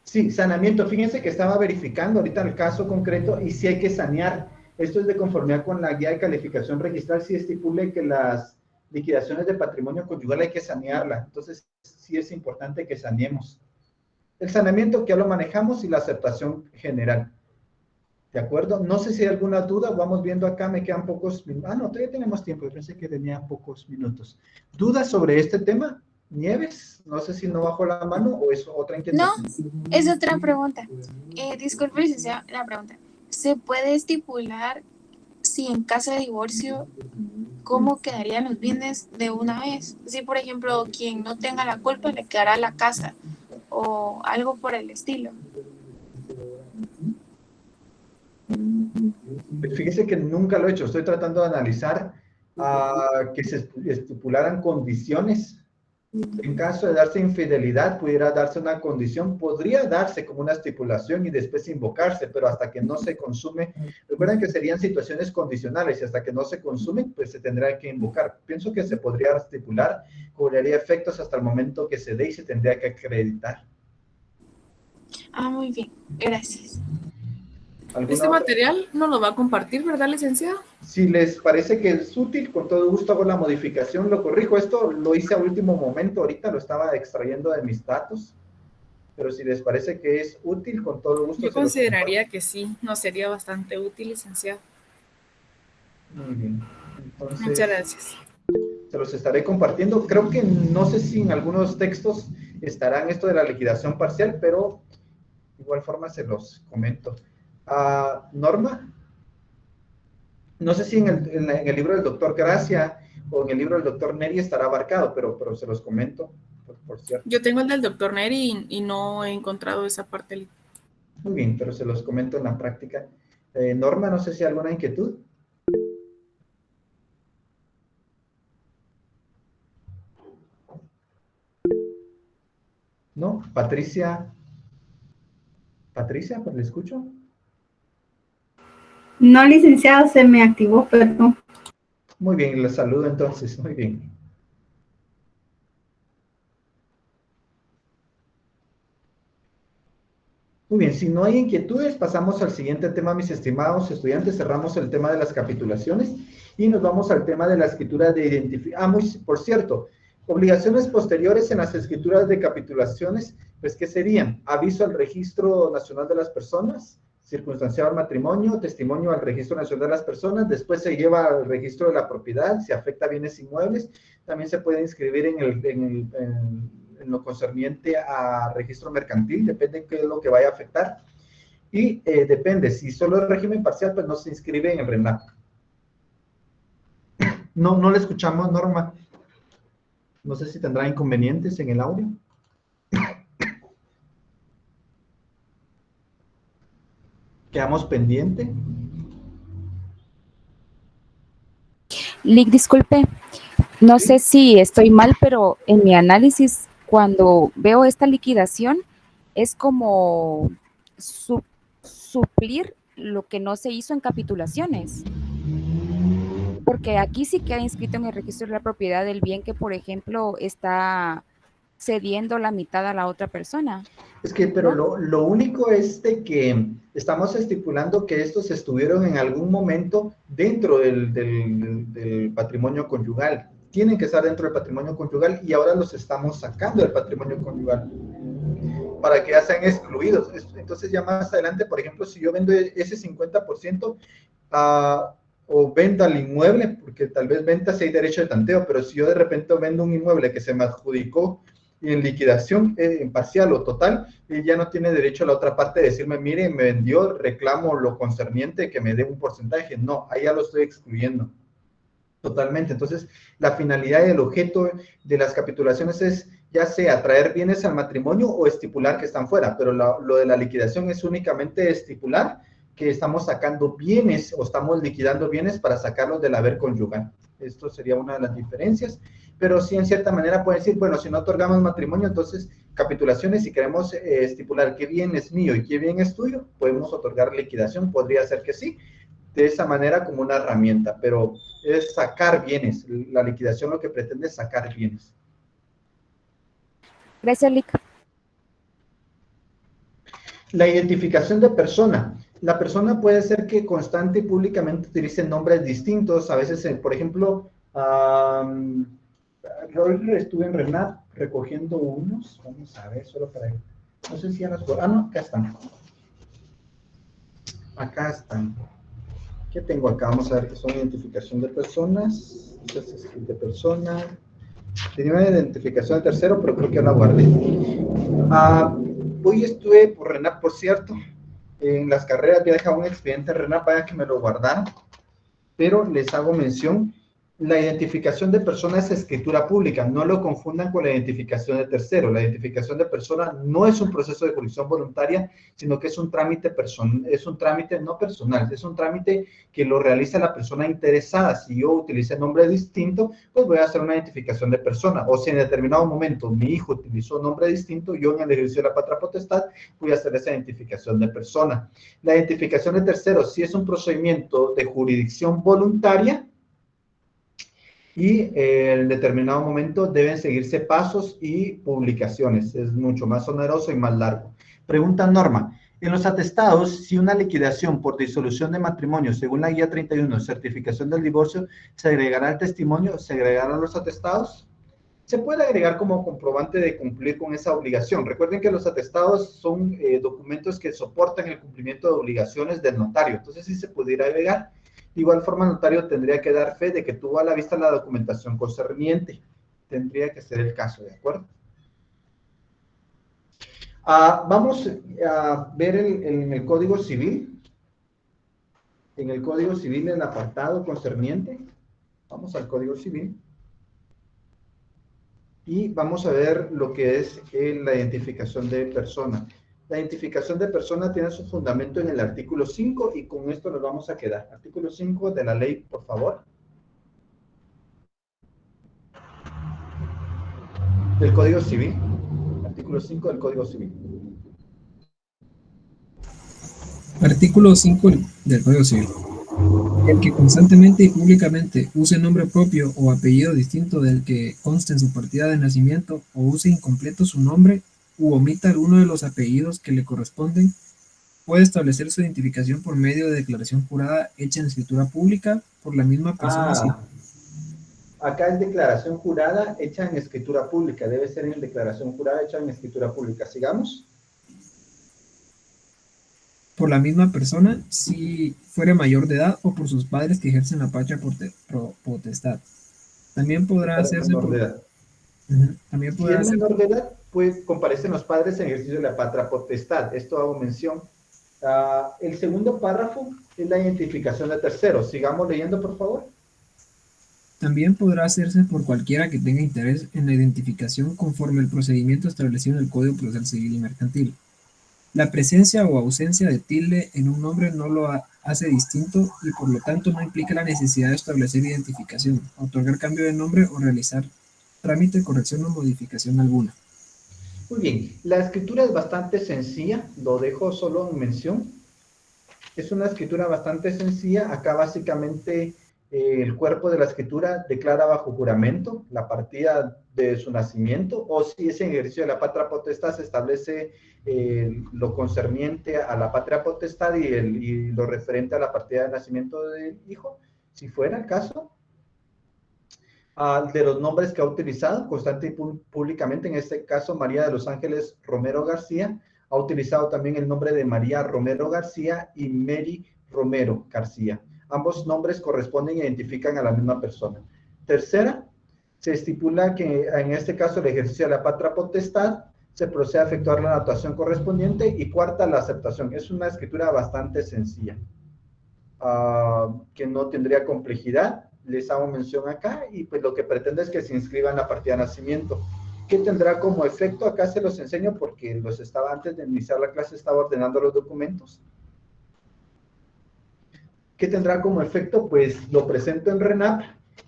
Sí, saneamiento. Fíjense que estaba verificando ahorita el caso concreto y si hay que sanear. Esto es de conformidad con la guía de calificación registral, si estipule que las liquidaciones de patrimonio conyugal hay que sanearla. Entonces, sí es importante que saneemos. El saneamiento que ya lo manejamos y la aceptación general. ¿De acuerdo? No sé si hay alguna duda. Vamos viendo acá, me quedan pocos minutos. No, todavía tenemos tiempo. Yo pensé que tenía pocos minutos. ¿Dudas sobre este tema? Nieves, no sé si no bajó la mano o es otra inquietud. No, es otra pregunta. Disculpe, licenciado, la pregunta. ¿Se puede estipular si en caso de divorcio, cómo quedarían los bienes de una vez? Si, por ejemplo, quien no tenga la culpa le quedará la casa o algo por el estilo. Fíjese que nunca lo he hecho. Estoy tratando de analizar que se estipularan condiciones. En caso de darse infidelidad, pudiera darse una condición, podría darse como una estipulación y después invocarse, pero hasta que no se consume, recuerden que serían situaciones condicionales y hasta que no se consumen, pues se tendrá que invocar. Pienso que se podría estipular, cobraría efectos hasta el momento que se dé y se tendría que acreditar. Ah, muy bien, gracias. ¿Alguna Este otra? material no lo va a compartir, ¿verdad, licenciado? Si les parece que es útil, con todo gusto hago la modificación, lo corrijo. Esto lo hice a último momento, ahorita lo estaba extrayendo de mis datos, pero si les parece que es útil, con todo gusto Yo se los comparto. consideraría que sí, nos sería bastante útil, licenciado. Muy bien. Entonces, Muchas gracias. se los estaré compartiendo. Creo que no sé si en algunos textos estarán esto de la liquidación parcial, pero de igual forma se los comento. Norma, no sé si en el libro del doctor Gracia o en el libro del doctor Neri estará abarcado, pero se los comento, por cierto. Yo tengo el del doctor Neri y no he encontrado esa parte. Muy bien, pero se los comento en la práctica. Norma, no sé si hay alguna inquietud. ¿No? Patricia, pues le escucho. No, licenciado, se me activó, perdón. Muy bien, les saludo entonces, muy bien. Muy bien, si no hay inquietudes, pasamos al siguiente tema, mis estimados estudiantes. Cerramos el tema de las capitulaciones y nos vamos al tema de la escritura de identificación. Por cierto, obligaciones posteriores en las escrituras de capitulaciones, pues, ¿qué serían? Aviso al Registro Nacional de las Personas, circunstanciado al matrimonio, testimonio al Registro Nacional de las Personas, después se lleva al registro de la propiedad, si afecta a bienes inmuebles, también se puede inscribir en lo concerniente a registro mercantil, depende de qué es lo que vaya a afectar, y depende, si solo es régimen parcial, pues no se inscribe en el RENAP. No le escuchamos, Norma. No sé si tendrá inconvenientes en el audio. Quedamos pendiente. Lick, disculpe, no sé si estoy mal, pero en mi análisis, cuando veo esta liquidación, es como suplir lo que no se hizo en capitulaciones. Porque aquí sí queda inscrito en el registro de la propiedad del bien que, por ejemplo, está cediendo la mitad a la otra persona. Es que, pero ¿no? lo único es de que estamos estipulando que estos estuvieron en algún momento dentro del patrimonio conyugal. Tienen que estar dentro del patrimonio conyugal y ahora los estamos sacando del patrimonio conyugal para que ya sean excluidos. Entonces ya más adelante, por ejemplo, si yo vendo ese 50%, o venda el inmueble, porque tal vez venta si hay derecho de tanteo, pero si yo de repente vendo un inmueble que se me adjudicó en liquidación, en parcial o total, ya no tiene derecho a la otra parte de decirme, mire, me vendió, reclamo lo concerniente, que me dé un porcentaje. No, ahí ya lo estoy excluyendo totalmente. Entonces, la finalidad y el objeto de las capitulaciones es ya sea traer bienes al matrimonio o estipular que están fuera, pero lo de la liquidación es únicamente estipular que estamos sacando bienes o estamos liquidando bienes para sacarlos del haber conyugal. Esto sería una de las diferencias, pero sí en cierta manera pueden decir, bueno, si no otorgamos matrimonio, entonces capitulaciones, si queremos estipular qué bien es mío y qué bien es tuyo, podemos otorgar liquidación, podría ser que sí, de esa manera como una herramienta, pero es sacar bienes, la liquidación lo que pretende es sacar bienes. Gracias, Lick. La identificación de persona. La persona puede ser que constante y públicamente utilice nombres distintos. A veces, por ejemplo, hoy estuve en RENAP recogiendo unos. Vamos a ver, solo para... No sé si ya las... no, acá están. Acá están. ¿Qué tengo acá? Vamos a ver qué son identificación de personas. De persona. Tenía una identificación de tercero, pero creo que la guardé. Hoy estuve por RENAP, por cierto, en las carreras había dejado un expediente RENAP, vaya que me lo guardaron, pero les hago mención, la identificación de persona es escritura pública, no lo confundan con la identificación de tercero. La identificación de persona no es un proceso de jurisdicción voluntaria, sino que es un trámite no personal, es un trámite que lo realiza la persona interesada. Si yo utilicé nombre distinto, pues voy a hacer una identificación de persona, o si en determinado momento mi hijo utilizó nombre distinto, yo en el ejercicio de la patria potestad voy a hacer esa identificación de persona. La identificación de tercero sí es un procedimiento de jurisdicción voluntaria, y en determinado momento deben seguirse pasos y publicaciones. Es mucho más oneroso y más largo. Pregunta Norma. En los atestados, si una liquidación por disolución de matrimonio, según la guía 31, certificación del divorcio, ¿se agregará el testimonio? ¿Se agregarán los atestados? Se puede agregar como comprobante de cumplir con esa obligación. Recuerden que los atestados son documentos que soportan el cumplimiento de obligaciones del notario. Entonces, sí se pudiera agregar. De igual forma, el notario tendría que dar fe de que tuvo a la vista la documentación concerniente. Tendría que ser el caso, ¿de acuerdo? Vamos a ver en el Código Civil. En el Código Civil, en el apartado concerniente. Vamos al Código Civil. Y vamos a ver lo que es la identificación de persona. La identificación de persona tiene su fundamento en el artículo 5 y con esto nos vamos a quedar. Artículo 5 de la ley, por favor. Del Código Civil. Artículo 5 del Código Civil. Artículo 5 del Código Civil. El que constantemente y públicamente use nombre propio o apellido distinto del que conste en su partida de nacimiento o use incompleto su nombre u omita alguno de los apellidos que le corresponden, puede establecer su identificación por medio de declaración jurada hecha en escritura pública por la misma persona. Acá es declaración jurada hecha en escritura pública. Debe ser en declaración jurada hecha en escritura pública. Sigamos. Por la misma persona si fuere mayor de edad o por sus padres que ejercen la patria potestad. También podrá hacerse por... También podrá si es menor de edad, pues comparecen los padres en ejercicio de la patria potestad. Esto hago mención. El segundo párrafo es la identificación de terceros. Sigamos leyendo, por favor. También podrá hacerse por cualquiera que tenga interés en la identificación conforme el procedimiento establecido en el Código Procesal Civil y Mercantil. La presencia o ausencia de tilde en un nombre no lo hace distinto y por lo tanto no implica la necesidad de establecer identificación, otorgar cambio de nombre o realizar trámite, corrección o modificación alguna. Muy bien, la escritura es bastante sencilla, lo dejo solo en mención. Es una escritura bastante sencilla. Acá básicamente el cuerpo de la escritura declara bajo juramento la partida de su nacimiento, o si es en ejercicio de la patria potestad, se establece lo concerniente a la patria potestad y lo referente a la partida de nacimiento del hijo, si fuera el caso. De los nombres que ha utilizado constante y públicamente, en este caso María de los Ángeles Romero García, ha utilizado también el nombre de María Romero García y Mary Romero García. Ambos nombres corresponden e identifican a la misma persona. Tercera, se estipula que en este caso el ejercicio de la patria potestad se procede a efectuar la anotación correspondiente. Y cuarta, la aceptación. Es una escritura bastante sencilla, que no tendría complejidad. Les hago mención acá y pues lo que pretende es que se inscriba en la partida de nacimiento. ¿Qué tendrá como efecto? Acá se los enseño porque los estaba, antes de iniciar la clase, estaba ordenando los documentos. ¿Qué tendrá como efecto? Pues lo presento en RENAP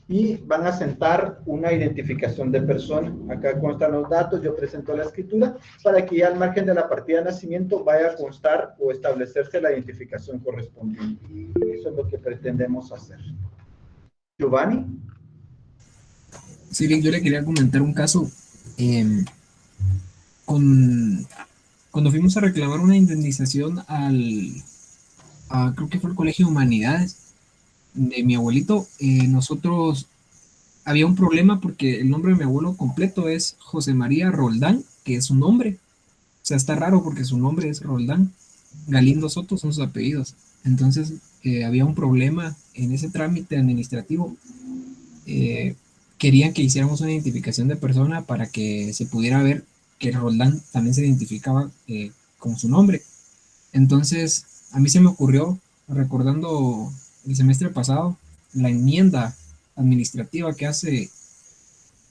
y van a sentar una identificación de persona. Acá constan los datos, yo presento la escritura para que ya al margen de la partida de nacimiento vaya a constar o establecerse la identificación correspondiente. Eso es lo que pretendemos hacer. Giovanni. Sí, bien, yo le quería comentar un caso. Cuando fuimos a reclamar una indemnización creo que fue el Colegio de Humanidades de mi abuelito, nosotros había un problema porque el nombre de mi abuelo completo es José María Roldán, que es su nombre. O sea, está raro porque su nombre es Roldán. Galindo Soto son sus apellidos. Entonces, había un problema en ese trámite administrativo. Querían que hiciéramos una identificación de persona para que se pudiera ver que Roldán también se identificaba con su nombre. Entonces, a mí se me ocurrió, recordando el semestre pasado, la enmienda administrativa que hace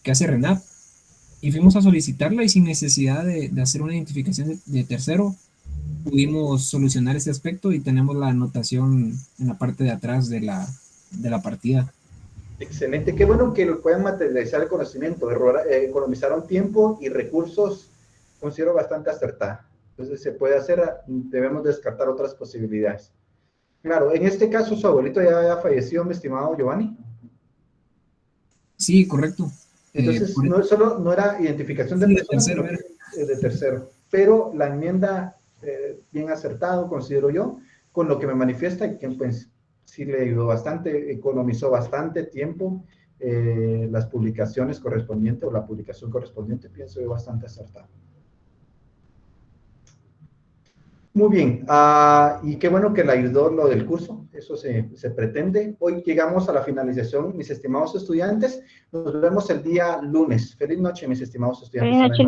RENAP, y fuimos a solicitarla y sin necesidad de hacer una identificación de tercero, pudimos solucionar ese aspecto y tenemos la anotación en la parte de atrás de la partida. Excelente, qué bueno que lo puedan materializar el conocimiento, economizaron tiempo y recursos, considero bastante acertada. Entonces se puede hacer, debemos descartar otras posibilidades. Claro, en este caso su abuelito ya había fallecido, mi estimado Giovanni. Sí, correcto. Entonces no era identificación de persona, sino de tercero. Pero la enmienda bien acertado, considero yo, con lo que me manifiesta, que pues sí le ayudó bastante, economizó bastante tiempo, las publicaciones correspondientes o la publicación correspondiente, pienso yo bastante acertado. Muy bien, y qué bueno que le ayudó lo del curso, eso se pretende. Hoy llegamos a la finalización, mis estimados estudiantes, nos vemos el día lunes. Feliz noche, mis estimados estudiantes. Feliz noche.